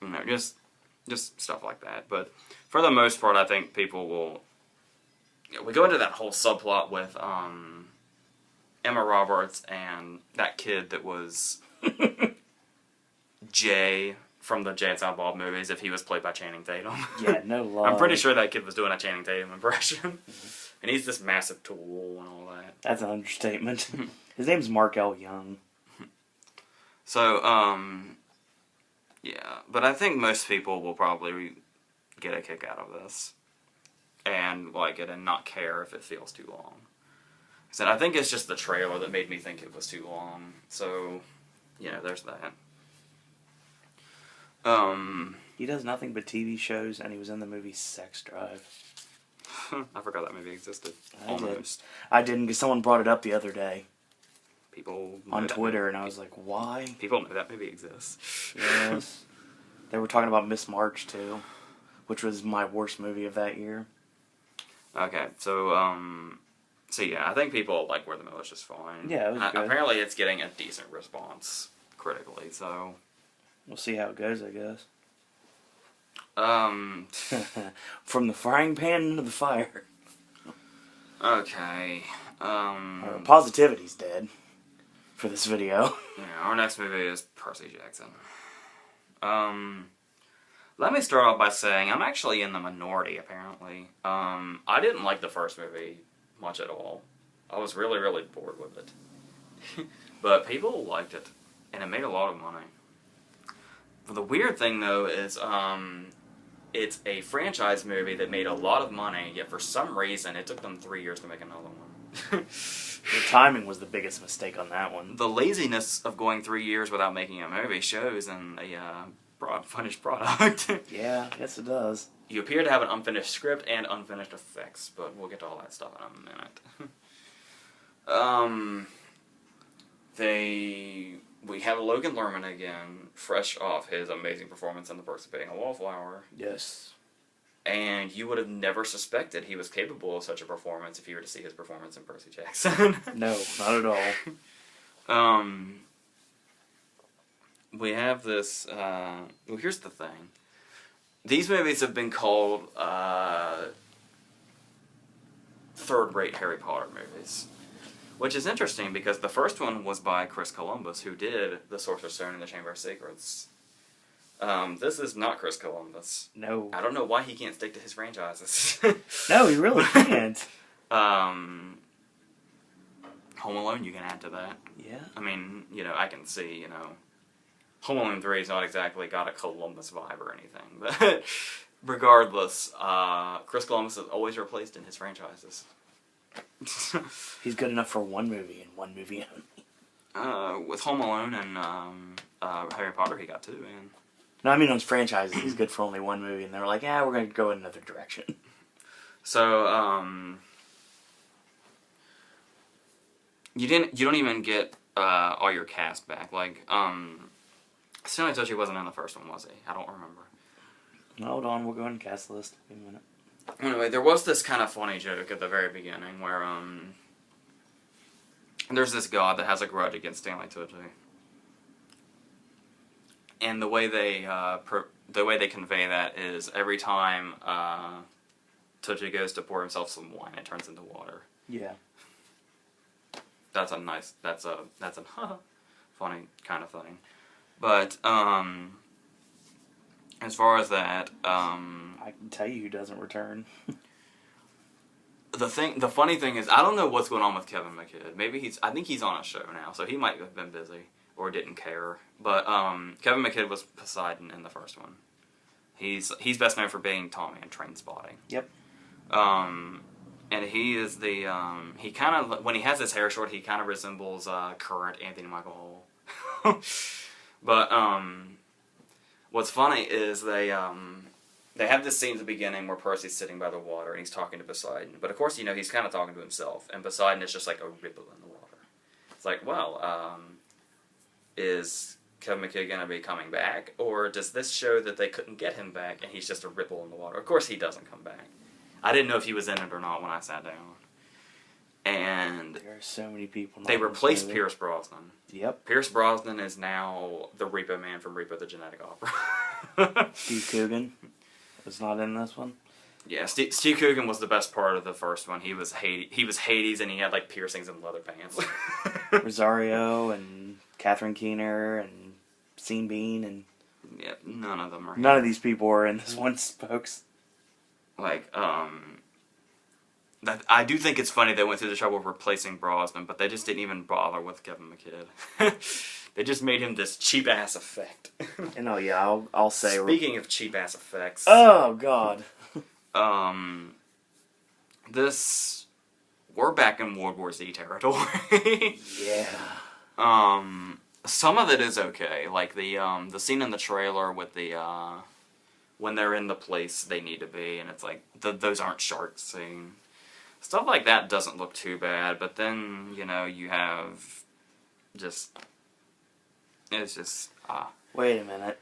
You know, just stuff like that. But for the most part, I think people will... You know, we go into that whole subplot with Emma Roberts and that kid that was Jay... from the Jay and Silent Bob movies, if he was played by Channing Tatum. Yeah, no lie. I'm pretty sure that kid was doing a Channing Tatum impression. And he's this massive tool and all that. That's an understatement. His name's Mark L. Young. So, yeah. But I think most people will probably get a kick out of this. And like it and not care if it feels too long. So I think it's just the trailer that made me think it was too long. So, you know, there's that. He does nothing but TV shows, and he was in the movie Sex Drive. I forgot that movie existed. I didn't, because someone brought it up the other day. People on Twitter, and I was like, why? People know that movie exists. Yes. They were talking about Miss March, too, which was my worst movie of that year. Okay, so yeah, I think people like We're the Millers just fine. Yeah, it was good. Apparently it's getting a decent response critically, so... We'll see how it goes, I guess. From the frying pan into the fire. Okay. Positivity's dead for this video. Yeah, our next movie is Percy Jackson. Let me start off by saying I'm actually in the minority, apparently. I didn't like the first movie much at all. I was really, really bored with it. But people liked it, and it made a lot of money. The weird thing, though, is it's a franchise movie that made a lot of money, yet for some reason it took them 3 years to make another one. The timing was the biggest mistake on that one. The laziness of going 3 years without making a movie shows in a finished product. Yeah, yes it does. You appear to have an unfinished script and unfinished effects, but we'll get to all that stuff in a minute. we have Logan Lerman again, fresh off his amazing performance in The Perks of Being a Wallflower. Yes. And you would have never suspected he was capable of such a performance if you were to see his performance in Percy Jackson. No, not at all. We have this, well, here's the thing. These movies have been called, third-rate Harry Potter movies. Which is interesting, because the first one was by Chris Columbus, who did The Sorcerer's Stone and the Chamber of Secrets. This is not Chris Columbus. No. I don't know why he can't stick to his franchises. No, he really can't. Home Alone you can add to that. Yeah. I mean, I can see, Home Alone 3 has not exactly got a Columbus vibe or anything. But regardless, Chris Columbus is always replaced in his franchises. He's good enough for one movie and one movie only. With Home Alone and Harry Potter, he got two, man. No, I mean on his franchises, he's good for only one movie, and they were like, we're going to go in another direction. So, you don't even get all your cast back. Like, Stanley Tucci wasn't in the first one, was he? I don't remember. Hold on, we'll go ahead and cast the list in a minute. Anyway, there was this kind of funny joke at the very beginning where, there's this god that has a grudge against Stanley Tucci. And the way they convey that is every time Tucci goes to pour himself some wine, it turns into water. Yeah. That's a funny kind of thing. But as far as that, I can tell you who doesn't return. The funny thing is, I don't know what's going on with Kevin McKidd. I think he's on a show now, so he might have been busy or didn't care. But Kevin McKidd was Poseidon in the first one. He's best known for being Tommy in Trainspotting. Yep. And he is the he kind of, when he has his hair short, he kind of resembles current Anthony Michael Hall. But what's funny is they have this scene at the beginning where Percy's sitting by the water and he's talking to Poseidon. But of course, he's kind of talking to himself, and Poseidon is just like a ripple in the water. It's like, well, is Kevin McKidd going to be coming back? Or does this show that they couldn't get him back and he's just a ripple in the water? Of course he doesn't come back. I didn't know if he was in it or not when I sat down. And there are so many people. They replaced Pierce Brosnan. Yep. Pierce Brosnan is now the Repo Man from Repo the Genetic Opera. Steve Coogan was not in this one. Yeah, Steve Coogan was the best part of the first one. He was Hades, and he had like piercings and leather pants. Rosario and Catherine Keener and Sean Bean and yeah, none of them are. None of these people are in this one, folks. Like, I do think it's funny they went through the trouble of replacing Brosnan, but they just didn't even bother with Kevin McKidd. They just made him this cheap-ass effect. And yeah, I'll say... Speaking of cheap-ass effects... Oh, God. We're back in World War Z territory. Yeah. Some of it is okay. Like, the scene in the trailer with the, when they're in the place they need to be, and it's like, those aren't sharks scene. Stuff like that doesn't look too bad, but then, you have just... It's just, Wait a minute.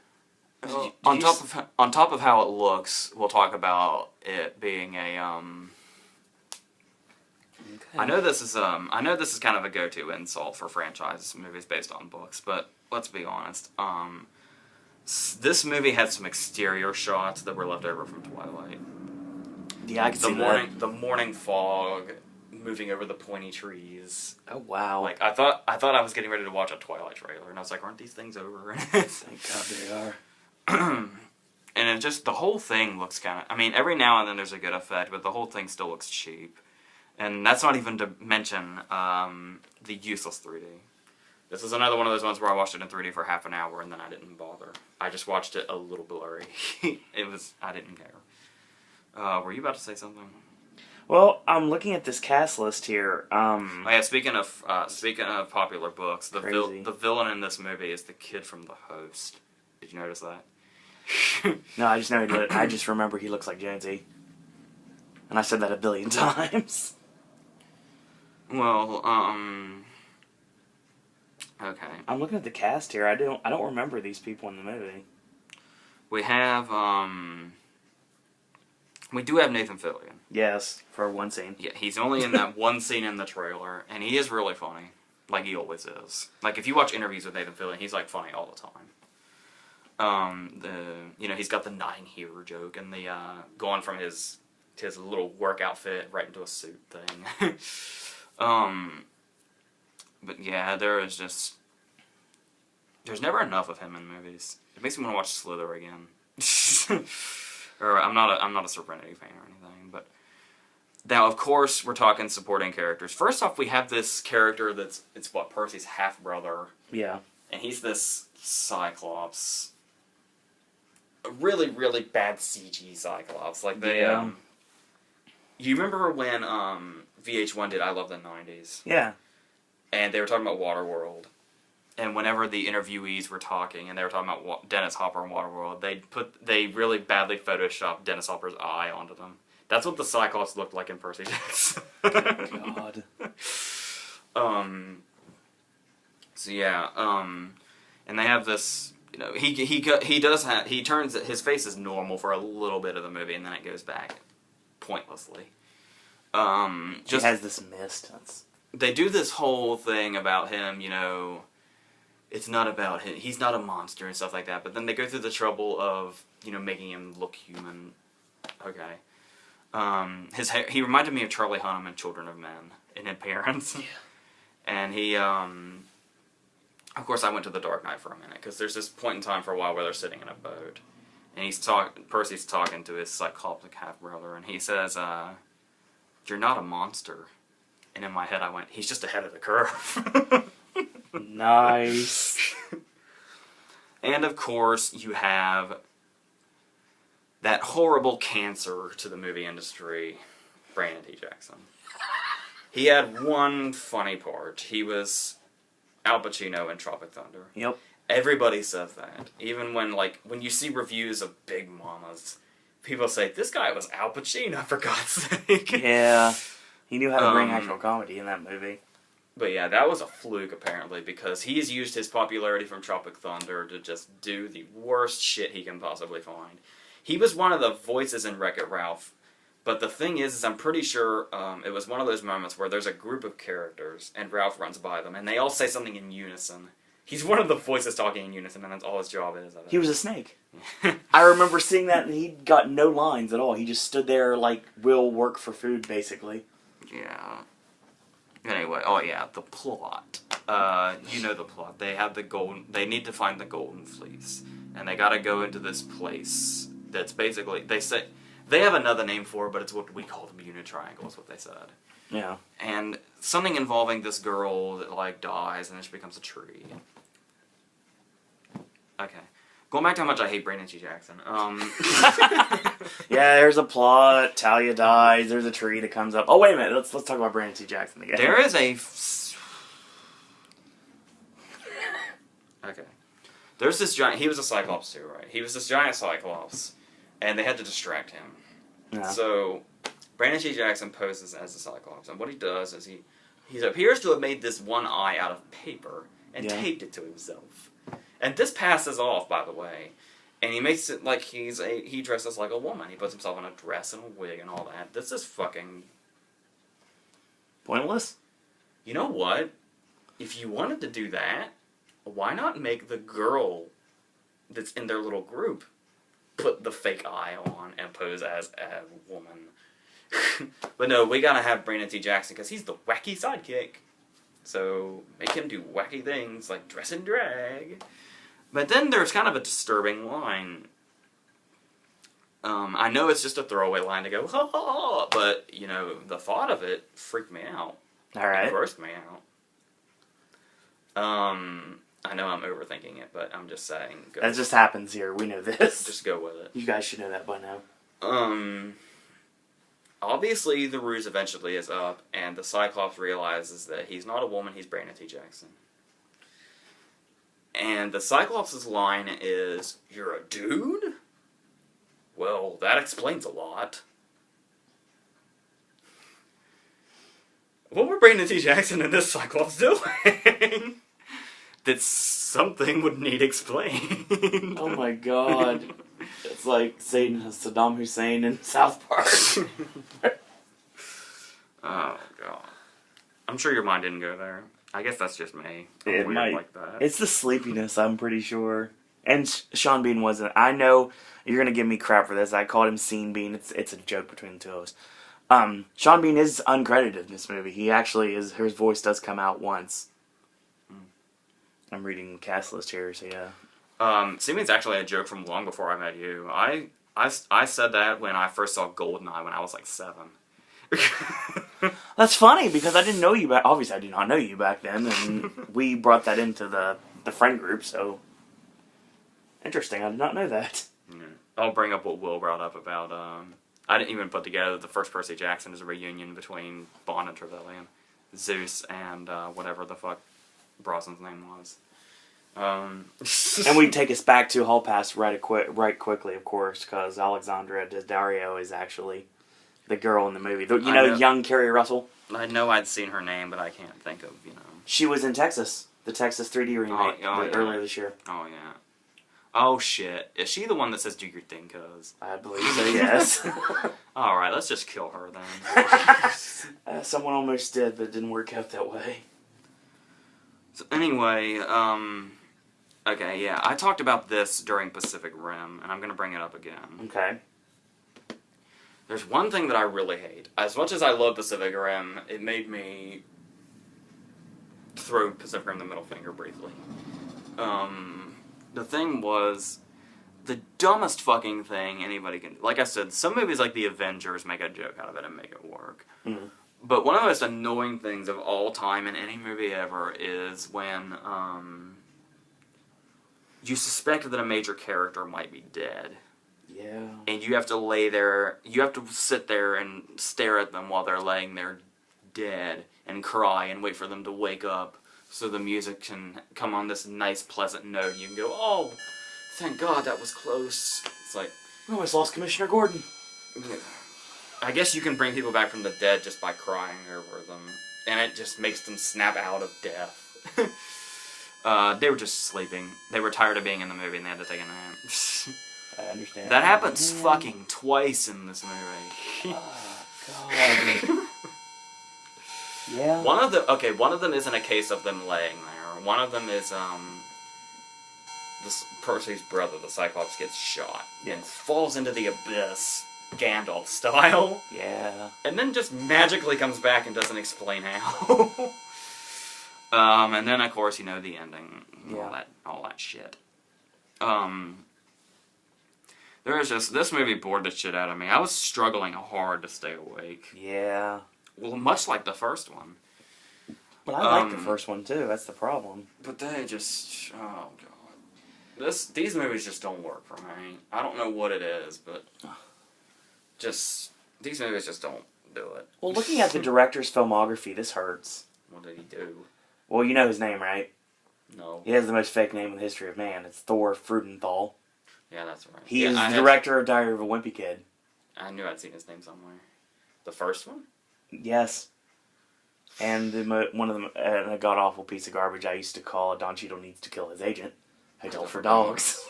On top of how it looks, we'll talk about it being a, Okay. I know this is kind of a go-to insult for franchise movies based on books, but let's be honest. This movie had some exterior shots that were left over from Twilight. Yeah, I can see that. The morning fog moving over the pointy trees. Oh, wow. Like, I thought I was getting ready to watch a Twilight trailer, and I was like, aren't these things over? Thank God they are. And it just, the whole thing looks kind of, I mean, every now and then there's a good effect, but the whole thing still looks cheap. And that's not even to mention the useless 3D. This is another one of those ones where I watched it in 3D for half an hour and then I didn't bother. I just watched it a little blurry. I didn't care. Were you about to say something? Well, I'm looking at this cast list here. Oh yeah, speaking of popular books, the villain in this movie is the kid from The Host. Did you notice that? No, I just know. I just remember he looks like Jonesy, and I said that a billion times. Well, Okay. I'm looking at the cast here. I don't remember these people in the movie. We have, we do have Nathan Fillion. Yes, for one scene. Yeah, he's only in that one scene in the trailer, and he is really funny. Like he always is. Like, if you watch interviews with Nathan Fillion, he's, like, funny all the time. He's got the nodding here joke, and the, going from his little work outfit right into a suit thing. But yeah, there's never enough of him in movies. It makes me want to watch Slither again. Or I'm not a Serenity fan or anything, but now of course we're talking supporting characters. First off, we have this character it's Percy's half brother. Yeah. And he's this Cyclops. A really, really bad CG Cyclops. Like they you remember when VH1 did I Love the 90s? Yeah. And they were talking about Waterworld. And whenever the interviewees were talking, and they were talking about Dennis Hopper and Waterworld, they really badly photoshopped Dennis Hopper's eye onto them. That's what the Cyclops looked like in Percy Jackson. God. So yeah, and they have this. He turns his face is normal for a little bit of the movie, and then it goes back pointlessly. He has this mist. They do this whole thing about him, it's not about him. He's not a monster and stuff like that. But then they go through the trouble of, making him look human. Okay. His hair, he reminded me of Charlie Hunnam in Children of Men in appearance. Yeah. And he, of course I went to The Dark Knight for a minute, because there's this point in time for a while where they're sitting in a boat. And Percy's talking to his cyclopic half-brother, and he says, "You're not a monster." And in my head I went, he's just ahead of the curve. Nice. And of course, you have that horrible cancer to the movie industry, Brandon T. Jackson. He had one funny part. He was Al Pacino in Tropic Thunder. Yep. Everybody says that. Even when you see reviews of Big Mamas, people say, this guy was Al Pacino, for God's sake. Yeah. He knew how to bring actual comedy in that movie. But yeah, that was a fluke, apparently, because he's used his popularity from Tropic Thunder to just do the worst shit he can possibly find. He was one of the voices in Wreck-It Ralph, but the thing is I'm pretty sure it was one of those moments where there's a group of characters, and Ralph runs by them, and they all say something in unison. He's one of the voices talking in unison, and that's all his job is. He was a snake. I remember seeing that, and he got no lines at all. He just stood there like, will work for food, basically. Yeah. Anyway, the plot. The plot. They need to find the golden fleece. And they gotta go into this place that's basically, they have another name for it, but it's what we call the Bermuda Triangle, is what they said. Yeah. And something involving this girl that, dies, and then she becomes a tree. Okay. Going back to how much I hate Brandon T. Jackson. Yeah, there's a plot. Talia dies. There's a tree that comes up. Oh, wait a minute. Let's talk about Brandon T. Jackson again. There is a... Okay. There's this giant... He was a Cyclops too, right? He was this giant Cyclops, and they had to distract him. Yeah. So, Brandon T. Jackson poses as a Cyclops, and what he does is he appears to have made this one eye out of paper and taped it to himself. And this passes off, by the way. And he makes it like he dresses like a woman. He puts himself in a dress and a wig and all that. This is fucking... Pointless? You know what? If you wanted to do that, why not make the girl that's in their little group put the fake eye on and pose as a woman? But no, we gotta have Brandon T. Jackson because he's the wacky sidekick. So make him do wacky things like dress and drag. But then there's kind of a disturbing line. I know it's just a throwaway line to go, ha ha ha, but, the thought of it freaked me out. Alright. It grossed me out. I know I'm overthinking it, but I'm just saying. That just happens here. We know this. Just go with it. You guys should know that by now. Obviously the ruse eventually is up, and the Cyclops realizes that he's not a woman, he's Brandon T. Jackson. And the Cyclops' line is, "You're a dude? Well, that explains a lot." What were Brandon T. Jackson and this Cyclops doing? that something would need explained. Oh my god. It's like Satan has Saddam Hussein in South Park. Oh god. I'm sure your mind didn't go there. I guess that's just me. I'm It weird might. like that. It's the sleepiness, I'm pretty sure. And Sean Bean wasn't. I know you're going to give me crap for this. I called him Scene Bean. It's a joke between the two of us. Sean Bean is uncredited in this movie. He actually is. His voice does come out once. I'm reading the cast list here, so yeah. Scene Bean's actually a joke from long before I met you. I said that when I first saw Goldeneye when I was like 7. That's funny because I didn't know you back. Obviously, I did not know you back then, and we brought that into the friend group. So interesting. I did not know that. Yeah. I'll bring up what Will brought up about. I didn't even put together the first Percy Jackson as a reunion between Bond and Trevelyan, Zeus, and whatever the fuck Brosnan's name was. And we take us back to Hall Pass right quickly, of course, because Alexandra Daddario is actually the girl in the movie. You know, young Kerry Russell? I know I'd seen her name, but I can't think of, She was in Texas. The Texas 3D remake earlier this year. Oh, yeah. Oh, shit. Is she the one that says, do your thing, cuz? I believe so, yes. Alright, let's just kill her, then. Someone almost did, but it didn't work out that way. So, anyway, okay, yeah. I talked about this during Pacific Rim, and I'm going to bring it up again. Okay. There's one thing that I really hate. As much as I love Pacific Rim, it made me throw Pacific Rim the middle finger briefly. The thing was, the dumbest fucking thing anybody can do. Like I said, some movies like The Avengers make a joke out of it and make it work. Mm-hmm. But one of the most annoying things of all time in any movie ever is when you suspect that a major character might be dead. Yeah. And you have to lay there, you have to sit there and stare at them while they're laying there dead and cry and wait for them to wake up so the music can come on this nice, pleasant note. You can go, oh, thank God that was close. It's like, we almost lost Commissioner Gordon. I guess you can bring people back from the dead just by crying over them. And it just makes them snap out of death. They were just sleeping. They were tired of being in the movie and they had to take a nap. I understand. That happens fucking twice in this movie. Oh, God. Yeah. One of them isn't a case of them laying there. One of them is, this Percy's brother, the Cyclops, gets shot and falls into the abyss, Gandalf style. Yeah. And then just magically comes back and doesn't explain how. And then, of course, the ending. Yeah. All that shit. This movie bored the shit out of me. I was struggling hard to stay awake. Yeah. Well, much like the first one. But I like the first one, too. That's the problem. But they just... Oh, God. These movies just don't work for me. I don't know what it is, but... These movies just don't do it. Well, looking at the director's filmography, this hurts. What did he do? Well, you know his name, right? No. He has the most fake name in the history of man. It's Thor Freudenthal. Yeah, that's right. He is the director of Diary of a Wimpy Kid. I knew I'd seen his name somewhere. The first one? Yes. And one of them, a god-awful piece of garbage I used to call Don Cheadle Needs to Kill His Agent. Hotel for Dogs.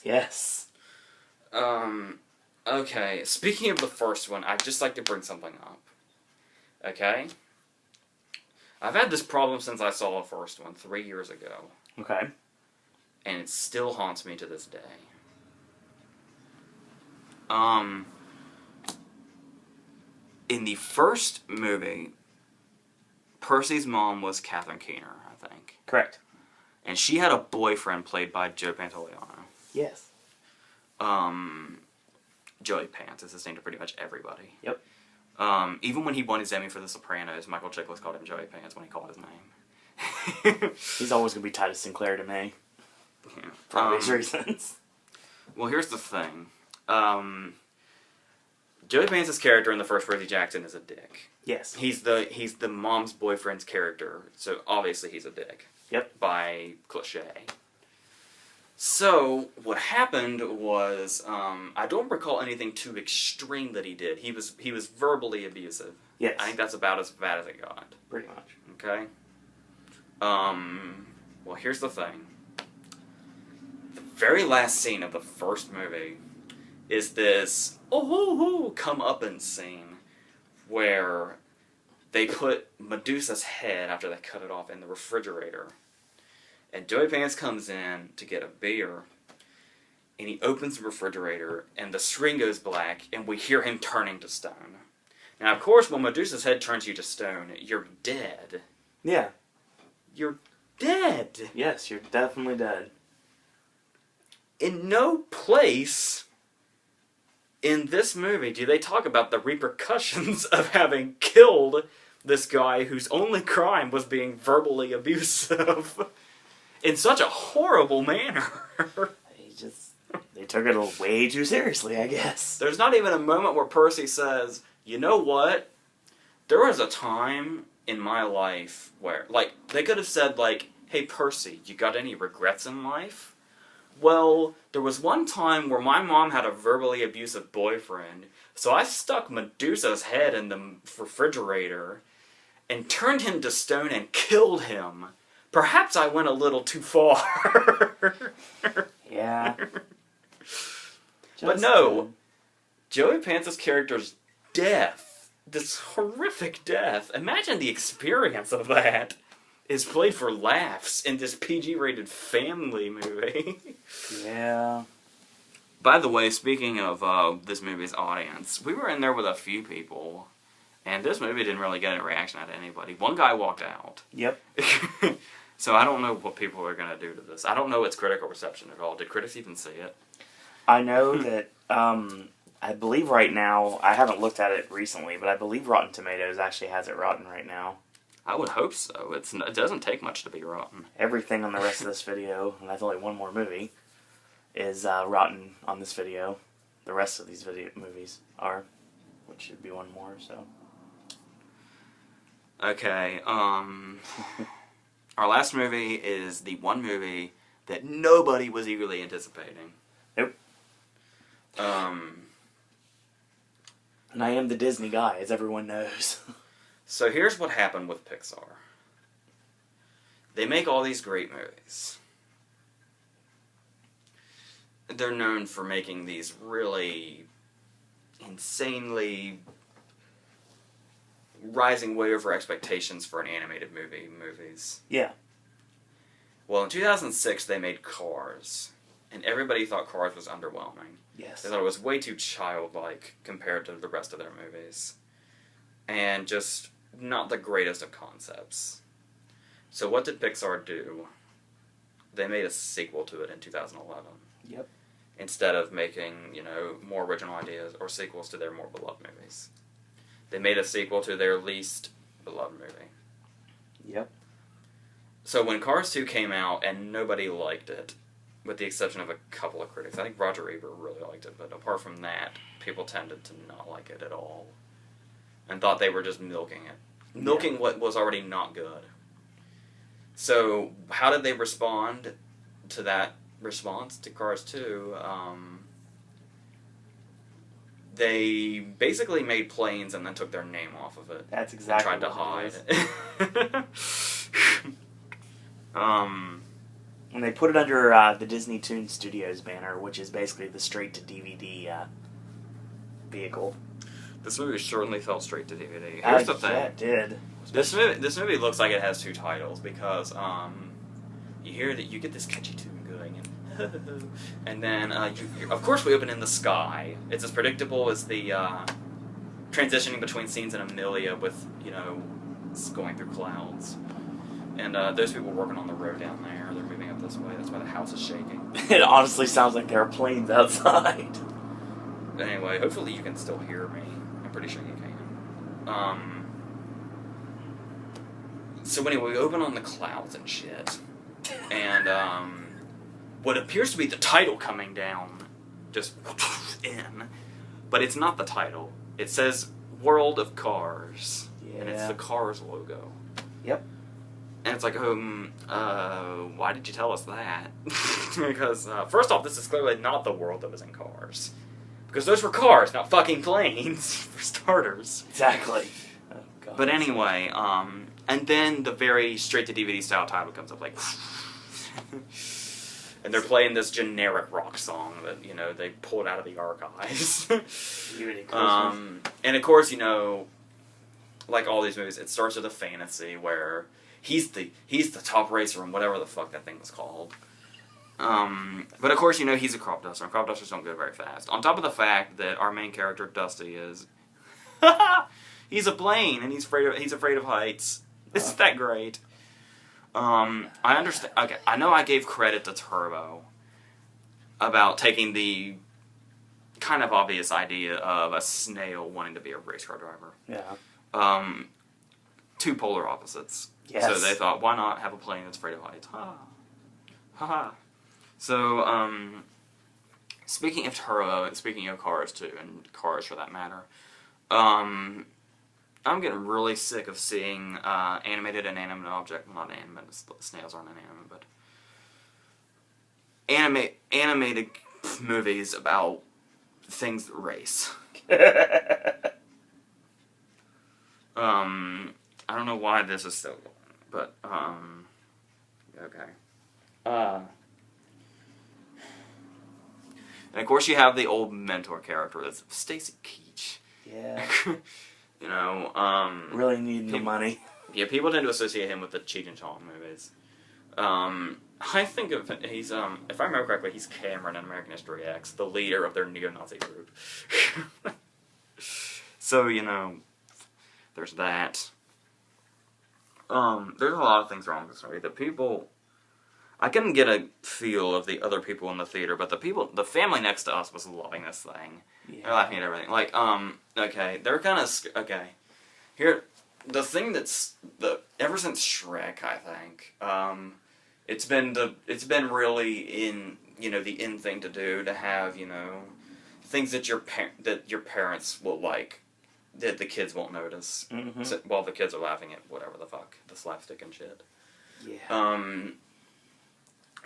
Yes. Okay. Speaking of the first one, I'd just like to bring something up. Okay? I've had this problem since I saw the first one 3 years ago. Okay. And it still haunts me to this day. In the first movie, Percy's mom was Catherine Keener, I think. Correct. And she had a boyfriend played by Joe Pantoliano. Yes. Joey Pants is his name to pretty much everybody. Yep. Even when he won his Emmy for The Sopranos, Michael Chiklis called him Joey Pants when he called his name. He's always going to be Titus Sinclair to me. Yeah. For obvious reasons. Well, here's the thing. Joey Pants' character in the first Percy Jackson is a dick. Yes. He's the mom's boyfriend's character, so obviously he's a dick. Yep. By cliche. So, what happened was, I don't recall anything too extreme that he did. He was verbally abusive. Yes. I think that's about as bad as it got. Pretty much. Okay? Well, here's the thing. The very last scene of the first movie is this comeuppance scene where they put Medusa's head, after they cut it off, in the refrigerator. And Joey Pants comes in to get a beer, and he opens the refrigerator, and the screen goes black, and we hear him turning to stone. Now, of course, when Medusa's head turns you to stone, you're dead. Yeah. You're dead. Yes, you're definitely dead. In no place in this movie do they talk about the repercussions of having killed this guy whose only crime was being verbally abusive in such a horrible manner. They took it way too seriously, I guess. There's not even a moment where Percy says, you know what? There was a time in my life where, like, they could have said, like, hey, Percy, you got any regrets in life? Well, there was one time where my mom had a verbally abusive boyfriend, so I stuck Medusa's head in the refrigerator and turned him to stone and killed him. Perhaps I went a little too far. Yeah. But no, Joey Pants' character's death, this horrific death, imagine the experience of that, is played for laughs in this PG-rated family movie. Yeah. By the way, speaking of this movie's audience, we were in there with a few people, and this movie didn't really get a reaction out of anybody. One guy walked out. Yep. So I don't know what people are going to do to this. I don't know its critical reception at all. Did critics even see it? I know that, I believe right now, I haven't looked at it recently, but I believe Rotten Tomatoes actually has it rotten right now. I would hope so. It doesn't take much to be rotten. Everything on the rest of this video, and that's only one more movie, is rotten on this video. The rest of these movies are, which should be one more, so. Okay, our last movie is the one movie that nobody was eagerly anticipating. Nope. And I am the Disney guy, as everyone knows. So here's what happened with Pixar. They make all these great movies. They're known for making these really insanely rising way over expectations for an animated movies. Yeah. Well, in 2006, they made Cars. And everybody thought Cars was underwhelming. Yes. They thought it was way too childlike compared to the rest of their movies. And just not the greatest of concepts. So what did Pixar do? They made a sequel to it in 2011. Yep. Instead of making, more original ideas or sequels to their more beloved movies. They made a sequel to their least beloved movie. Yep. So when Cars 2 came out and nobody liked it, with the exception of a couple of critics. I think Roger Ebert really liked it, but apart from that, people tended to not like it at all. And thought they were just milking it. Milking what was already not good. So, how did they respond to that response to Cars 2? They basically made planes and then took their name off of it. That's exactly and tried to hide. And they put it under the Disney Toon Studios banner, which is basically the straight-to-DVD vehicle. This movie certainly fell straight to DVD. Here's the thing. Yeah, it did. This movie looks like it has two titles because you hear that you get this catchy tune going, and then of course we open in the sky. It's as predictable as the transitioning between scenes in Amelia with going through clouds. And those people working on the road down there, they're moving up this way. That's why the house is shaking. It honestly sounds like there are planes outside. But anyway, hopefully you can still hear me. I'm pretty sure you can. So anyway, we open on the clouds and shit. And what appears to be the title coming down, just in. But it's not the title. It says World of Cars. Yeah. And it's the Cars logo. Yep. And it's like, why did you tell us that? Because, first off, this is clearly not the world that was in Cars. Because those were cars, not fucking planes, for starters. Exactly. Oh, God. But anyway, and then the very straight-to-DVD style title comes up, like, And they're playing this generic rock song that, you know, they pulled out of the archives. And of course, you know, like all these movies, it starts with a fantasy where he's the top racer and whatever the fuck that thing was called. But of course, you know, he's a crop duster, and crop dusters don't go very fast. On top of the fact that our main character, Dusty, is... he's a plane, and he's afraid of heights. Isn't that great? I understand. Okay, I know I gave credit to Turbo about taking the kind of obvious idea of a snail wanting to be a race car driver. Yeah. Two polar opposites. Yes. So they thought, why not have a plane that's afraid of heights? Ha ha. So, speaking of Turbo, and speaking of cars too, and cars for that matter, I'm getting really sick of seeing animated and inanimate object. Well, not animated. Snails aren't inanimate, but animated movies about things that race. I don't know why this is so long, but okay. And of course, you have the old mentor character. That's Stacy Keach. Yeah. You know, really needing the money. Yeah, people tend to associate him with the Cheech and Chong movies. I think of he's if I remember correctly, he's Cameron in American History X, the leader of their neo-Nazi group. So you know, there's that. There's a lot of things wrong with this movie. The people, I couldn't get a feel of the other people in the theater, but the family next to us was loving this thing. Yeah. They're laughing at everything. Like, okay, they're kind of, okay. Here, the thing that's, ever since Shrek, I think, it's been really in, you know, the in thing to do, to have, you know, things that your parents will like, that the kids won't notice, while the kids are laughing at whatever the fuck, the slapstick and shit. Yeah.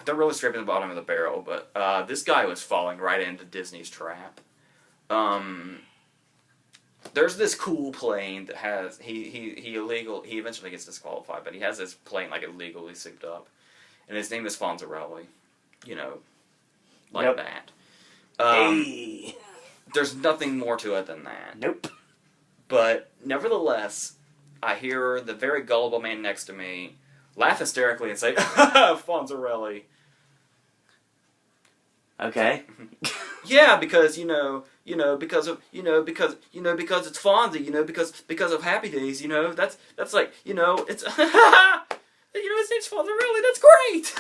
They're really scraping the bottom of the barrel, but this guy was falling right into Disney's trap. There's this cool plane that has, he eventually gets disqualified, but he has this plane like illegally souped up, and his name is Fonzarelli, you know, like that. Hey. There's nothing more to it than that. Nope. But nevertheless, I hear the very gullible man next to me laugh hysterically and say, Fonzarelli. Okay. Yeah, because because it's Fonzie, because of Happy Days, that's like, it's his name's Fonzarelli. That's great.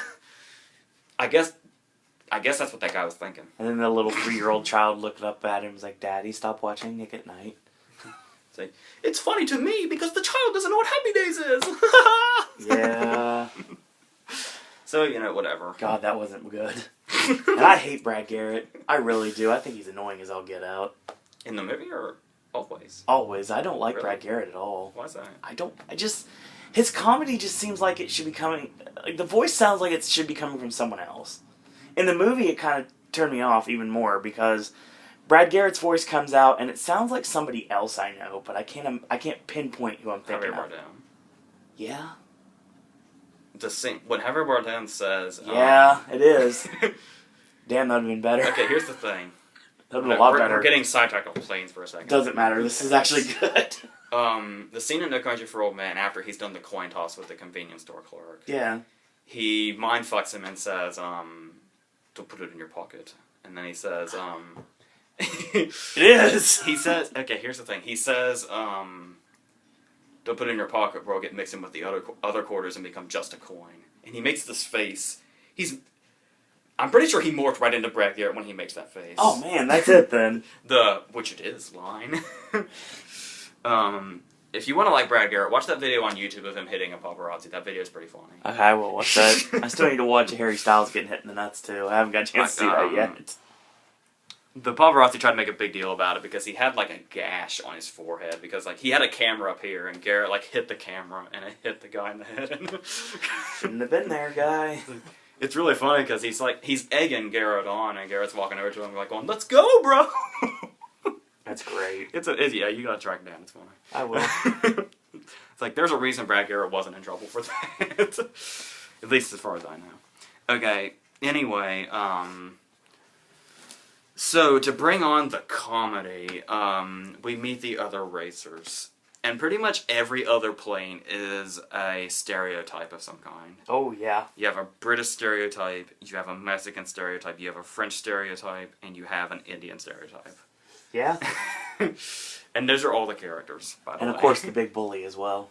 I guess that's what that guy was thinking. And then the little 3-year-old child looked up at him and was like, "Daddy, stop watching Nick at Night." It's like, it's funny to me because the child doesn't know what Happy Days is. Yeah. So, whatever. God, that wasn't good. And I hate Brad Garrett. I really do. I think he's annoying as all get out. In the movie or always? Always. I don't like Really? Brad Garrett at all. Why is that? His comedy just seems like it should be coming, like the voice sounds like it should be coming from someone else. In the movie, it kind of turned me off even more because Brad Garrett's voice comes out and it sounds like somebody else I know, but I can't pinpoint who I'm thinking Javier of. Bardem. Yeah. When Javier Bardem says... Yeah, it is. Damn, that would have been better. Okay, here's the thing. That would have been a lot better. We're getting sidetracked on planes for a second. Doesn't matter. This is actually good. The scene in No Country for Old Men, after he's done the coin toss with the convenience store clerk, Yeah. he mind fucks him and says, "Don't put it in your pocket." And then he says, It is! He says, okay, here's the thing. He says, "Don't put it in your pocket, bro. Get mixed in with the other quarters and become just a coin." And he makes this face. I'm pretty sure he morphed right into Brad Garrett when he makes that face. Oh man, that's it then. Which it is line. If you want to like Brad Garrett, watch that video on YouTube of him hitting a paparazzi. That video is pretty funny. Okay, I will watch that. I still need to watch Harry Styles getting hit in the nuts too. I haven't got a chance to see that yet. The paparazzi tried to make a big deal about it because he had like a gash on his forehead because like he had a camera up here and Garrett like hit the camera and it hit the guy in the head. Shouldn't have been there, guy. It's really funny because he's egging Garrett on and Garrett's walking over to him like going, "Let's go, bro." That's great. Yeah, you gotta track it down. It's funny. I will. It's like there's a reason Brad Garrett wasn't in trouble for that. At least as far as I know. Okay, anyway, so to bring on the comedy, we meet the other racers. And pretty much every other plane is a stereotype of some kind. Oh, yeah. You have a British stereotype, you have a Mexican stereotype, you have a French stereotype, and you have an Indian stereotype. Yeah. And those are all the characters, by the way. And of course the big bully as well.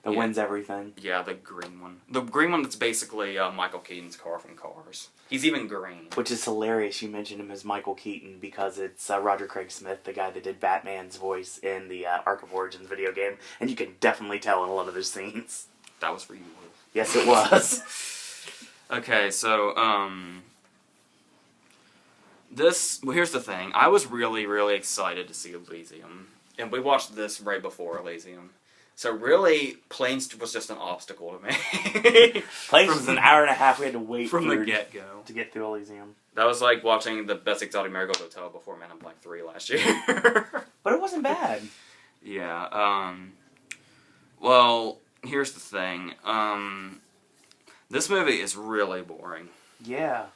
That wins everything. Yeah, the green one. The green one that's basically Michael Keaton's car from Cars. He's even green. Which is hilarious you mentioned him as Michael Keaton because it's Roger Craig Smith, the guy that did Batman's voice in the Ark of Origins video game. And you can definitely tell in a lot of those scenes. That was for you, Will. Yes, it was. Okay, so, here's the thing. I was really, really excited to see Elysium. And we watched this right before Elysium. So really, Planes was just an obstacle to me. Planes was an hour and a half we had to wait from the get-go to get through Elysium. That was like watching the Best Exotic Marigold Hotel before Men in Black 3 last year. But it wasn't bad. Yeah, well, here's the thing. This movie is really boring. Yeah.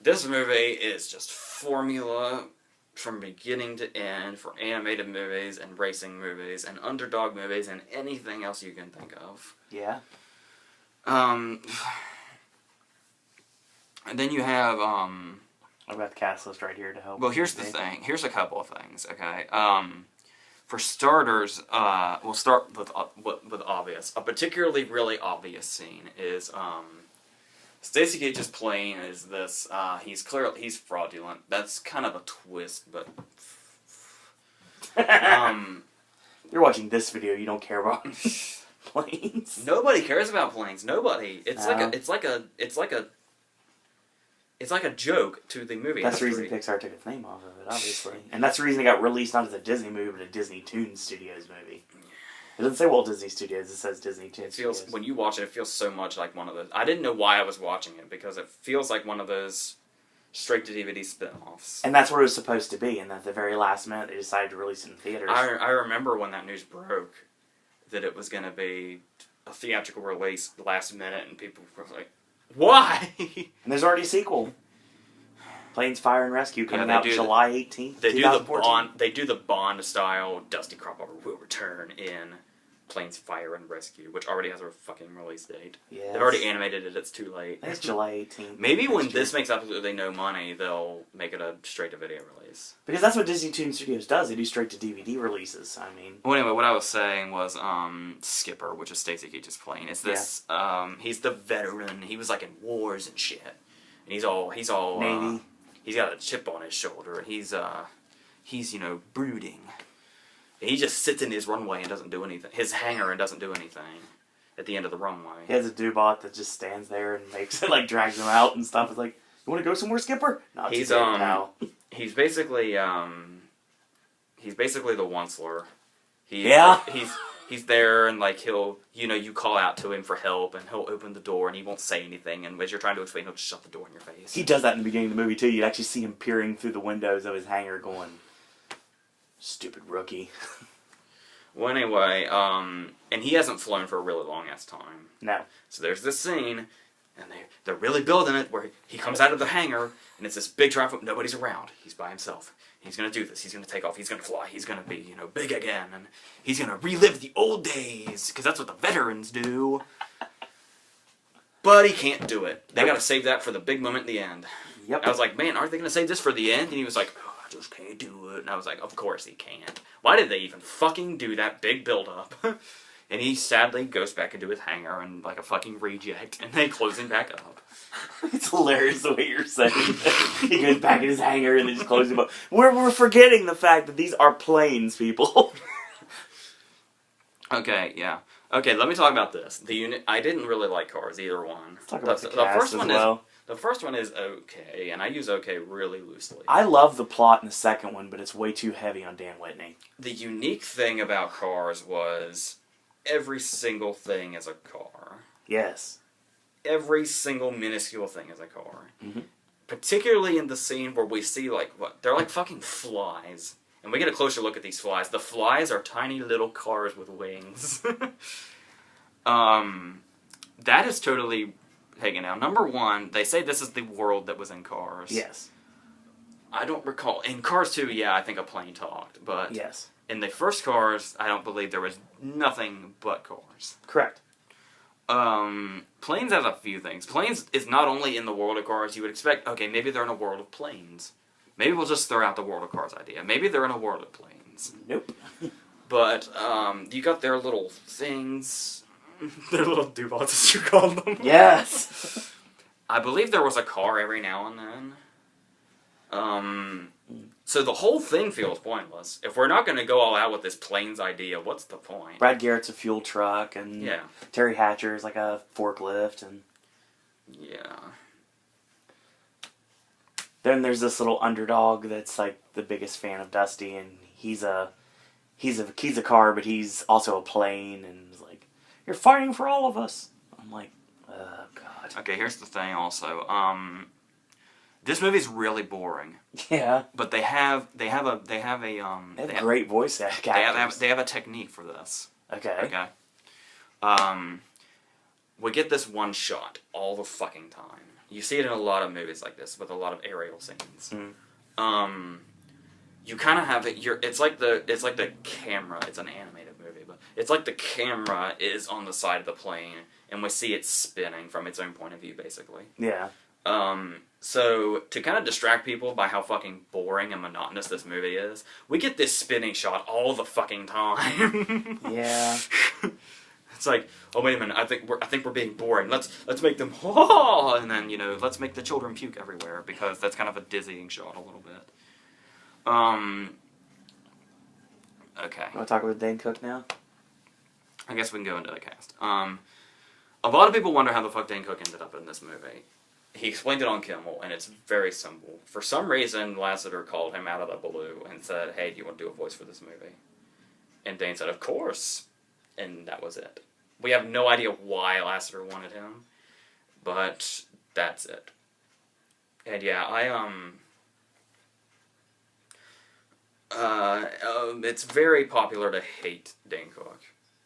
This movie is just formula from beginning to end for animated movies and racing movies and underdog movies and anything else you can think of. Yeah. And then you have, I've got the cast list right here to help. well, here's the thing. Here's a couple of things, okay? For starters, we'll start with obvious. A particularly really obvious scene is, Stacey Gage's plane is this, he's fraudulent. That's kind of a twist, but... You're watching this video, you don't care about planes. Nobody cares about planes. Nobody. It's like a joke to the movie. That's the reason Pixar took its name off of it, obviously. And that's the reason it got released not as a Disney movie, but a Disney Toon Studios movie. It doesn't say Walt Disney Studios, it says Disney Toon Studios. When you watch it, it feels so much like one of those. I didn't know why I was watching it, because it feels like one of those straight-to-DVD spin-offs. And that's what it was supposed to be, and at the very last minute they decided to release it in theaters. I remember when that news broke, that it was going to be a theatrical release last minute, and people were like, why? And there's already a sequel. Planes, Fire, and Rescue coming out July 18th, They do the Bond-style Dusty Cropper will return in Planes, Fire, and Rescue, which already has a fucking release date. Yes. They've already animated it, it's too late. I think it's July 18th. Maybe when this makes absolutely no money, they'll make it a straight-to-video release. Because that's what Disney Toon Studios does. They do straight-to-DVD releases, I mean. Well, anyway, what I was saying was, Skipper, which is Stacey Gage's plane. It's this, he's the veteran. He was, like, in wars and shit. And he's all Navy. He's got a chip on his shoulder, and he's, you know, brooding. And he just sits in his runway and doesn't do anything. His hangar and doesn't do anything at the end of the runway. He has a Dubot that just stands there and makes it, like, drags him out and stuff. It's like, you want to go somewhere, Skipper? No, he's basically, he's basically the Onceler. He's there, and, like, you call out to him for help, and he'll open the door, and he won't say anything, and as you're trying to explain, he'll just shut the door in your face. He does that in the beginning of the movie, too. You'd actually see him peering through the windows of his hangar going, stupid rookie. Well, anyway, and he hasn't flown for a really long-ass time. No. So there's this scene, and they're really building it, where he comes out of the hangar, and it's this big triumph, nobody's around. He's by himself. He's going to do this. He's going to take off. He's going to fly. He's going to be, big again. And he's going to relive the old days, because that's what the veterans do. But he can't do it. They got to save that for the big moment in the end. Yep. I was like, man, aren't they going to save this for the end? And he was like, oh, I just can't do it. And I was like, of course he can't. Why did they even fucking do that big build-up? And he sadly goes back into his hangar and like a fucking reject, and they close him back up. It's hilarious the way you're saying that. He goes back in his hangar and they just close him up. We're forgetting the fact that these are planes, people. Okay, yeah. Okay, let me talk about this. I didn't really like Cars, either one. Let's talk about the cast as well. The first one is okay, and I use okay really loosely. I love the plot in the second one, but it's way too heavy on Dan Whitney. The unique thing about Cars was every single thing is a car. Yes. Every single minuscule thing is a car. Mm-hmm. Particularly in the scene where we see, they're like fucking flies. And we get a closer look at these flies. The flies are tiny little cars with wings. That is totally taken down. Number one, they say this is the world that was in Cars. Yes. I don't recall. In Cars 2, yeah, I think a plane talked. But Yes. in the first Cars, I don't believe there was nothing but cars. Correct. Planes has a few things. Planes is not only in the world of Cars. You would expect, okay, maybe they're in a world of planes. Maybe we'll just throw out the world of Cars idea. Maybe they're in a world of planes. Nope. But, you got their little things. Their little Dubots, as you call them. Yes. I believe there was a car every now and then. So the whole thing feels pointless. If we're not going to go all out with this planes idea, what's the point? Brad Garrett's a fuel truck, and Yeah. Terry Hatcher's like a forklift, and Yeah. then there's this little underdog that's like the biggest fan of Dusty, and he's a car, but he's also a plane, and he's like, "You're fighting for all of us." I'm like, oh god. Okay, here's the thing. Also, this movie's really boring. Yeah. But they have a They have great voice actors. they have a technique for this. Okay. Okay. We get this one shot all the fucking time. You see it in a lot of movies like this with a lot of aerial scenes. You kind of have it. It's like the camera. It's an animated movie, but it's like the camera is on the side of the plane, and we see it spinning from its own point of view, basically. Yeah. So to kind of distract people by how fucking boring and monotonous this movie is, we get this spinning shot all the fucking time. Yeah. It's like, oh wait a minute, I think we're being boring. Let's make them and then let's make the children puke everywhere because that's kind of a dizzying shot a little bit. Okay. Want to talk about Dane Cook now? I guess we can go into the cast. A lot of people wonder how the fuck Dane Cook ended up in this movie. He explained it on Kimmel, and it's very simple. For some reason, Lasseter called him out of the blue and said, "Hey, do you want to do a voice for this movie?" And Dane said, "Of course." And that was it. We have no idea why Lasseter wanted him, but that's it. And yeah, it's very popular to hate Dane Cook.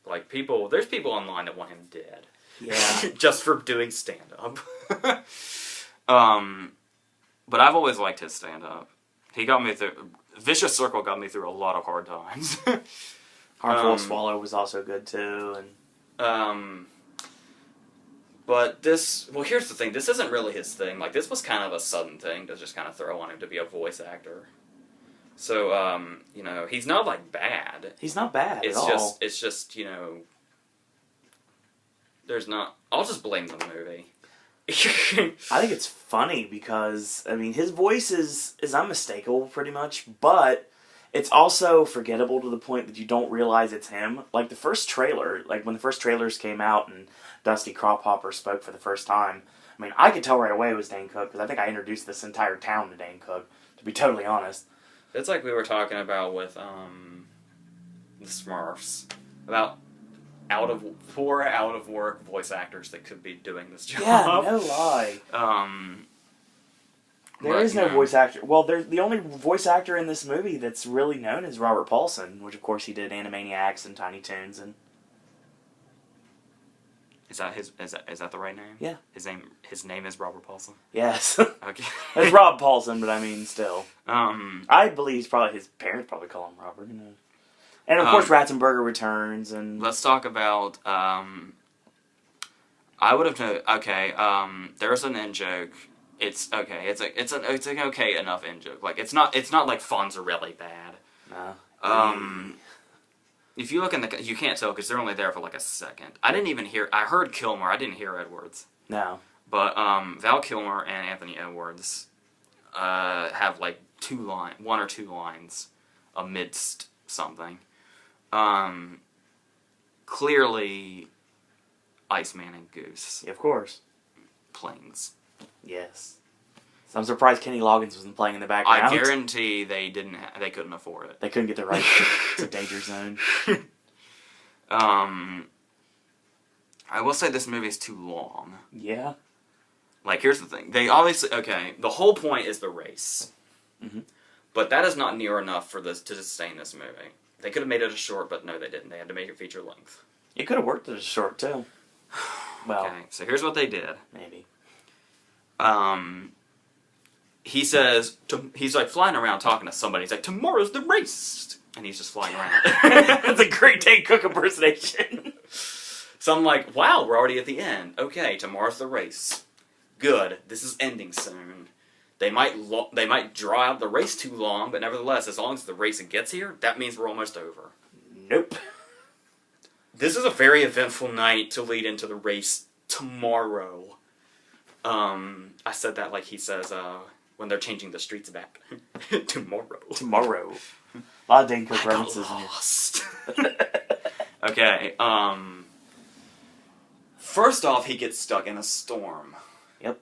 Like, there's people online that want him dead. Yeah. Just for doing stand-up. But I've always liked his stand-up. He got me through... Vicious Circle got me through a lot of hard times. Heartful Swallow was also good, too, and... But this... Well, here's the thing. This isn't really his thing. Like, this was kind of a sudden thing to just kind of throw on him to be a voice actor. So, he's not, like, bad. He's not bad at all. It's just, there's not... I'll just blame the movie. I think it's funny because, I mean, his voice is unmistakable pretty much, but it's also forgettable to the point that you don't realize it's him. Like the first trailer, like when the first trailers came out and Dusty Cropphopper spoke for the first time, I mean, I could tell right away it was Dane Cook because I think I introduced this entire town to Dane Cook, to be totally honest. It's like we were talking about with the Smurfs, about four out of work voice actors that could be doing this job. Yeah, no lie. There is no voice actor. Well, the only voice actor in this movie that's really known is Robert Paulson, which of course he did Animaniacs and Tiny Toons and. Is that the right name? Yeah. His name is Robert Paulson. Yes. Okay. It's Rob Paulson, but I mean still. I believe his parents probably call him Robert. You know. And of course, Ratzenberger returns, and let's talk about. I would have known. Okay, there's an in joke. It's okay. It's an okay enough in joke. Like it's not like Fonz are really bad. No. If you look in you can't tell because they're only there for like a second. I didn't even hear. I heard Kilmer. I didn't hear Edwards. No. But Val Kilmer and Anthony Edwards have like one or two lines amidst something. Clearly, Iceman and Goose. Of course. Planes. Yes. So I'm surprised Kenny Loggins wasn't playing in the background. I guarantee they couldn't afford it. They couldn't get the rights to Danger Zone. I will say this movie's too long. Yeah. Like, here's the thing. They obviously... Okay, the whole point is the race. Mm-hmm. But that is not near enough for this to sustain this movie. They could have made it a short, but no, they didn't. They had to make it feature length. It could have worked as a short, too. Well, Okay, so here's what they did. maybe. He says, he's like flying around talking to somebody. He's like, tomorrow's the race. And he's just flying around. That's a great Dane Cook impersonation. So I'm like, wow, we're already at the end. Okay, tomorrow's the race. Good, this is ending soon. They might draw out the race too long, but nevertheless, as long as the race gets here, that means we're almost over. Nope. This is a very eventful night to lead into the race tomorrow. I said that like he says when they're changing the streets back. Tomorrow. Tomorrow. A lot of Dane Cook I got references in here. lost. Okay, first off, he gets stuck in a storm. Yep.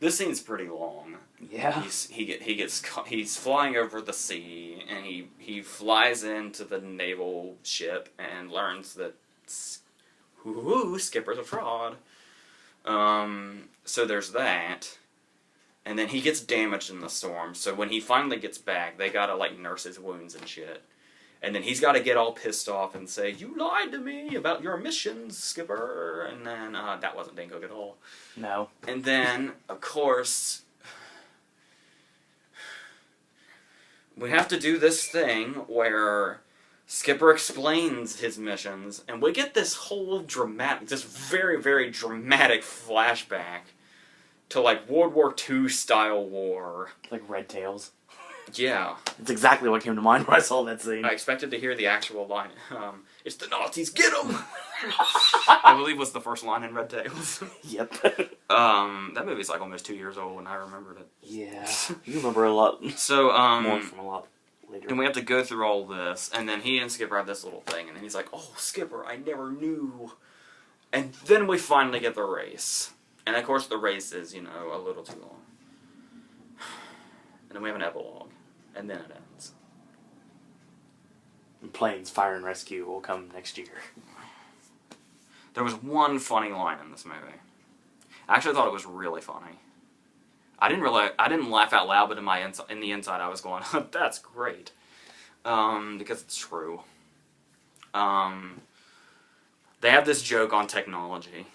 This scene's pretty long. Yeah. He's flying over the sea, and he flies into the naval ship and learns that Skipper's a fraud. So there's that. And then he gets damaged in the storm, so when he finally gets back, they gotta, like, nurse his wounds and shit. And then he's gotta get all pissed off and say, you lied to me about your missions, Skipper! And then, that wasn't Dane Cook at all. No. And then, of course, we have to do this thing where Skipper explains his missions, and we get this whole this very, very dramatic flashback to, like, World War II style war. Like Red Tails. Yeah. It's exactly what came to mind when I saw that scene. I expected to hear the actual line. It's the Nazis, get them! I believe was the first line in Red Tails. Yep. That movie's like almost 2 years old, and I remembered it. Yeah. You remember a lot. So, more from a lot later. and we have to go through all this, and then he and Skipper have this little thing, and then he's like, oh, Skipper, I never knew. And then we finally get the race. And of course the race is, a little too long. And then we have an epilogue. And then it ends. And Planes Fire and Rescue will come next year. There was one funny line in this movie. I actually thought it was really funny. I didn't laugh out loud, but in the inside I was going, that's great. Because it's true. They have this joke on technology.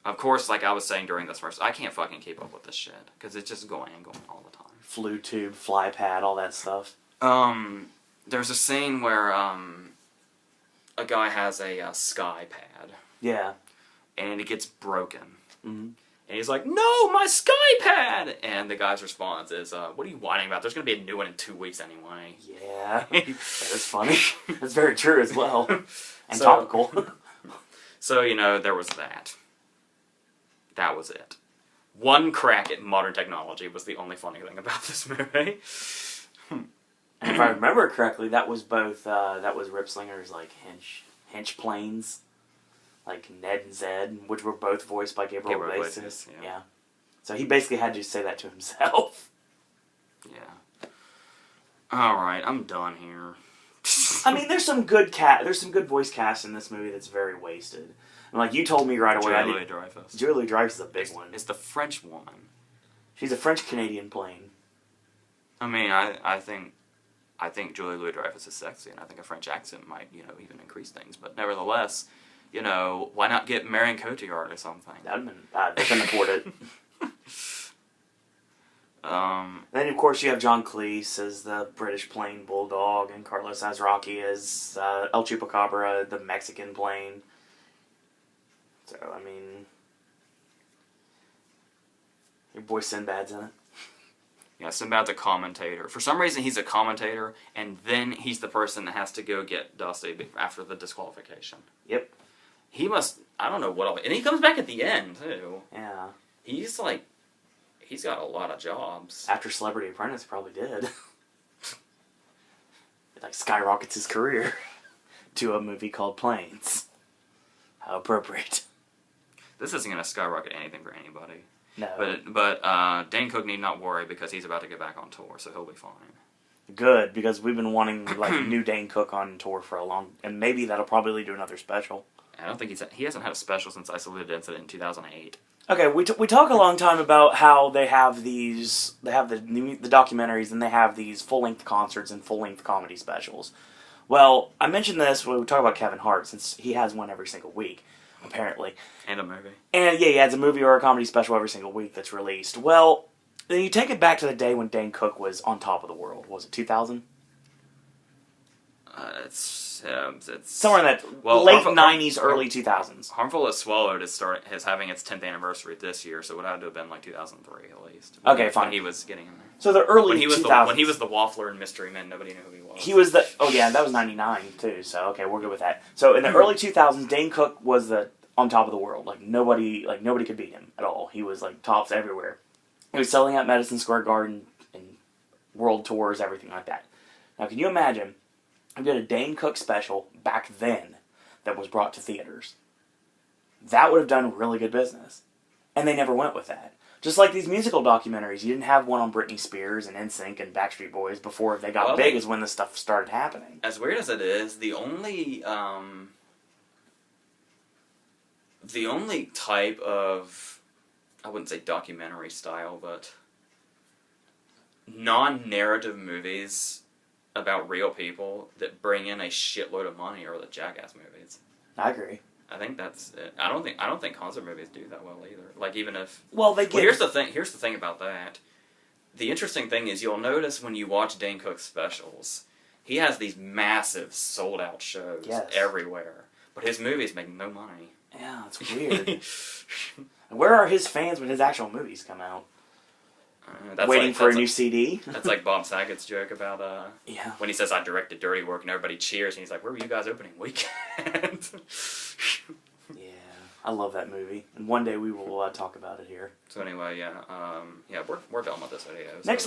Of course, like I was saying during this verse, I can't fucking keep up with this shit. Because it's just going and going all the time. Flue tube, fly pad, all that stuff. There's a scene where a guy has a sky pad. Yeah. And it gets broken. Mm-hmm. And he's like, no, my sky pad! And the guy's response is, what are you whining about? There's going to be a new one in 2 weeks anyway. Yeah. That is funny. That's very true as well. And So- topical. So, there was that. That was it. One crack at modern technology was the only funny thing about this movie. And if I remember correctly, that was both, that was Ripslinger's, like, hench planes. Like Ned and Zed, which were both voiced by Gabriel Iglesias. Yeah. So he basically had to say that to himself. Yeah. Alright, I'm done here. I mean, there's some good voice cast in this movie that's very wasted. And like you told me right away, Julia Louis-Dreyfus. Julia Louis-Dreyfus is a big one. It's the French woman. She's a French-Canadian plane. I mean, I think Julia Louis-Dreyfus is sexy, and I think a French accent might, even increase things. But nevertheless, why not get Marion Cotillard or something? That would have been bad. They couldn't afford it. Um, Then, of course, you have John Cleese as the British plane bulldog, and Carlos Azraqui as El Chupacabra, the Mexican plane. So, I mean, your boy Sinbad's in it. Yeah, Sinbad's a commentator. For some reason, he's a commentator, and then he's the person that has to go get Dusty after the disqualification. Yep. He must, I don't know what all, and he comes back at the end, too. Yeah. He's got a lot of jobs. After Celebrity Apprentice probably did. It like skyrockets his career to a movie called Planes. How appropriate. This isn't going to skyrocket anything for anybody. No. But Dane Cook need not worry because he's about to get back on tour, so he'll be fine. Good, because we've been wanting like new Dane Cook on tour for a long, and maybe that'll probably lead to another special. I don't think he hasn't had a special since Isolated Incident in 2008. Okay, we talk a long time about how they have the documentaries, and they have these full-length concerts and full-length comedy specials. Well, I mentioned this when we talk about Kevin Hart, since he has one every single week. apparently. And a movie. And yeah, he has a movie or a comedy special every single week that's released. Well, then you take it back to the day when Dane Cook was on top of the world. Was it 2000? It's Somewhere in that late 90s, early 2000s. Harmful as Swallowed is having its 10th anniversary this year, so it would have to have been like 2003 at least. Okay, fine. When he was getting in there. So the early when he was 2000s. when he was the Waffler and Mystery Men, nobody knew who he was. He was the... Oh, yeah, that was 99, too, so okay, we're good with that. So in the early 2000s, Dane Cook was on top of the world. Nobody could beat him at all. He was, tops everywhere. He was selling out Madison Square Garden and world tours, everything like that. Now, can you imagine if you had a Dane Cook special back then that was brought to theaters? That would have done really good business. And they never went with that. Just like these musical documentaries, you didn't have one on Britney Spears and NSYNC and Backstreet Boys before they got big is when this stuff started happening. As weird as it is, the only type of, I wouldn't say documentary style, but non-narrative movies about real people that bring in a shitload of money are the Jackass movies. I agree. I think that's it. I don't think concert movies do that well either. Even if here's the thing about that. The interesting thing is you'll notice when you watch Dane Cook's specials, he has these massive sold out shows everywhere, but his movies make no money. Yeah, it's weird. Where are his fans when his actual movies come out? Waiting for a new CD? That's like Bob Saget's joke about when he says, I directed Dirty Work, and everybody cheers, and he's like, where were you guys opening weekend? Yeah, I love that movie. And one day we will talk about it here. So anyway, we're done with this video. Next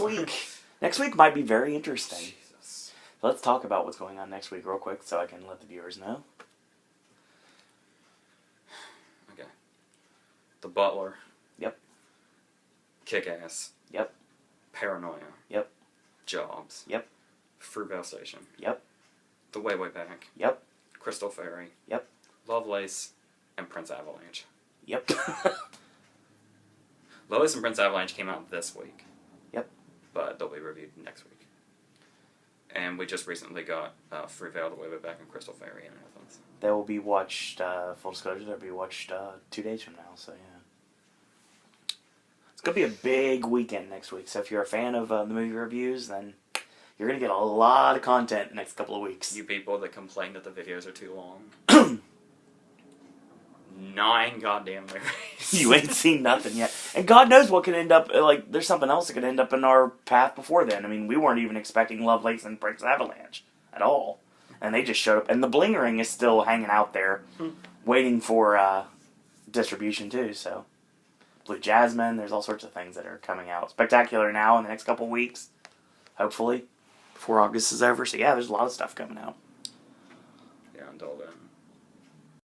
week might be very interesting. Jesus. So let's talk about what's going on next week real quick so I can let the viewers know. Okay. The Butler. Yep. Kick-Ass. Yep. Paranoia. Yep. Jobs. Yep. Fruitvale Station. Yep. The Way Way Back. Yep. Crystal Fairy. Yep. Lovelace and Prince Avalanche. Yep. Lois and Prince Avalanche came out this week. Yep. But they'll be reviewed next week. And we just recently got Fruitvale, The Way Way Back, and Crystal Fairy in Athens. They will be watched, full disclosure, they'll be watched 2 days from now, so yeah. It's going to be a big weekend next week, so if you're a fan of the movie reviews, then you're going to get a lot of content the next couple of weeks. You people that complain that the videos are too long. 9 goddamn movies. You ain't seen nothing yet. And God knows what could end up, there's something else that could end up in our path before then. I mean, we weren't even expecting Lovelace and Prince Avalanche at all. And they just showed up. And The Bling Ring is still hanging out there, waiting for distribution too, so. Blue Jasmine, there's all sorts of things that are coming out. Spectacular now in the next couple weeks, hopefully, before August is over. So yeah, there's a lot of stuff coming out. Yeah, until then.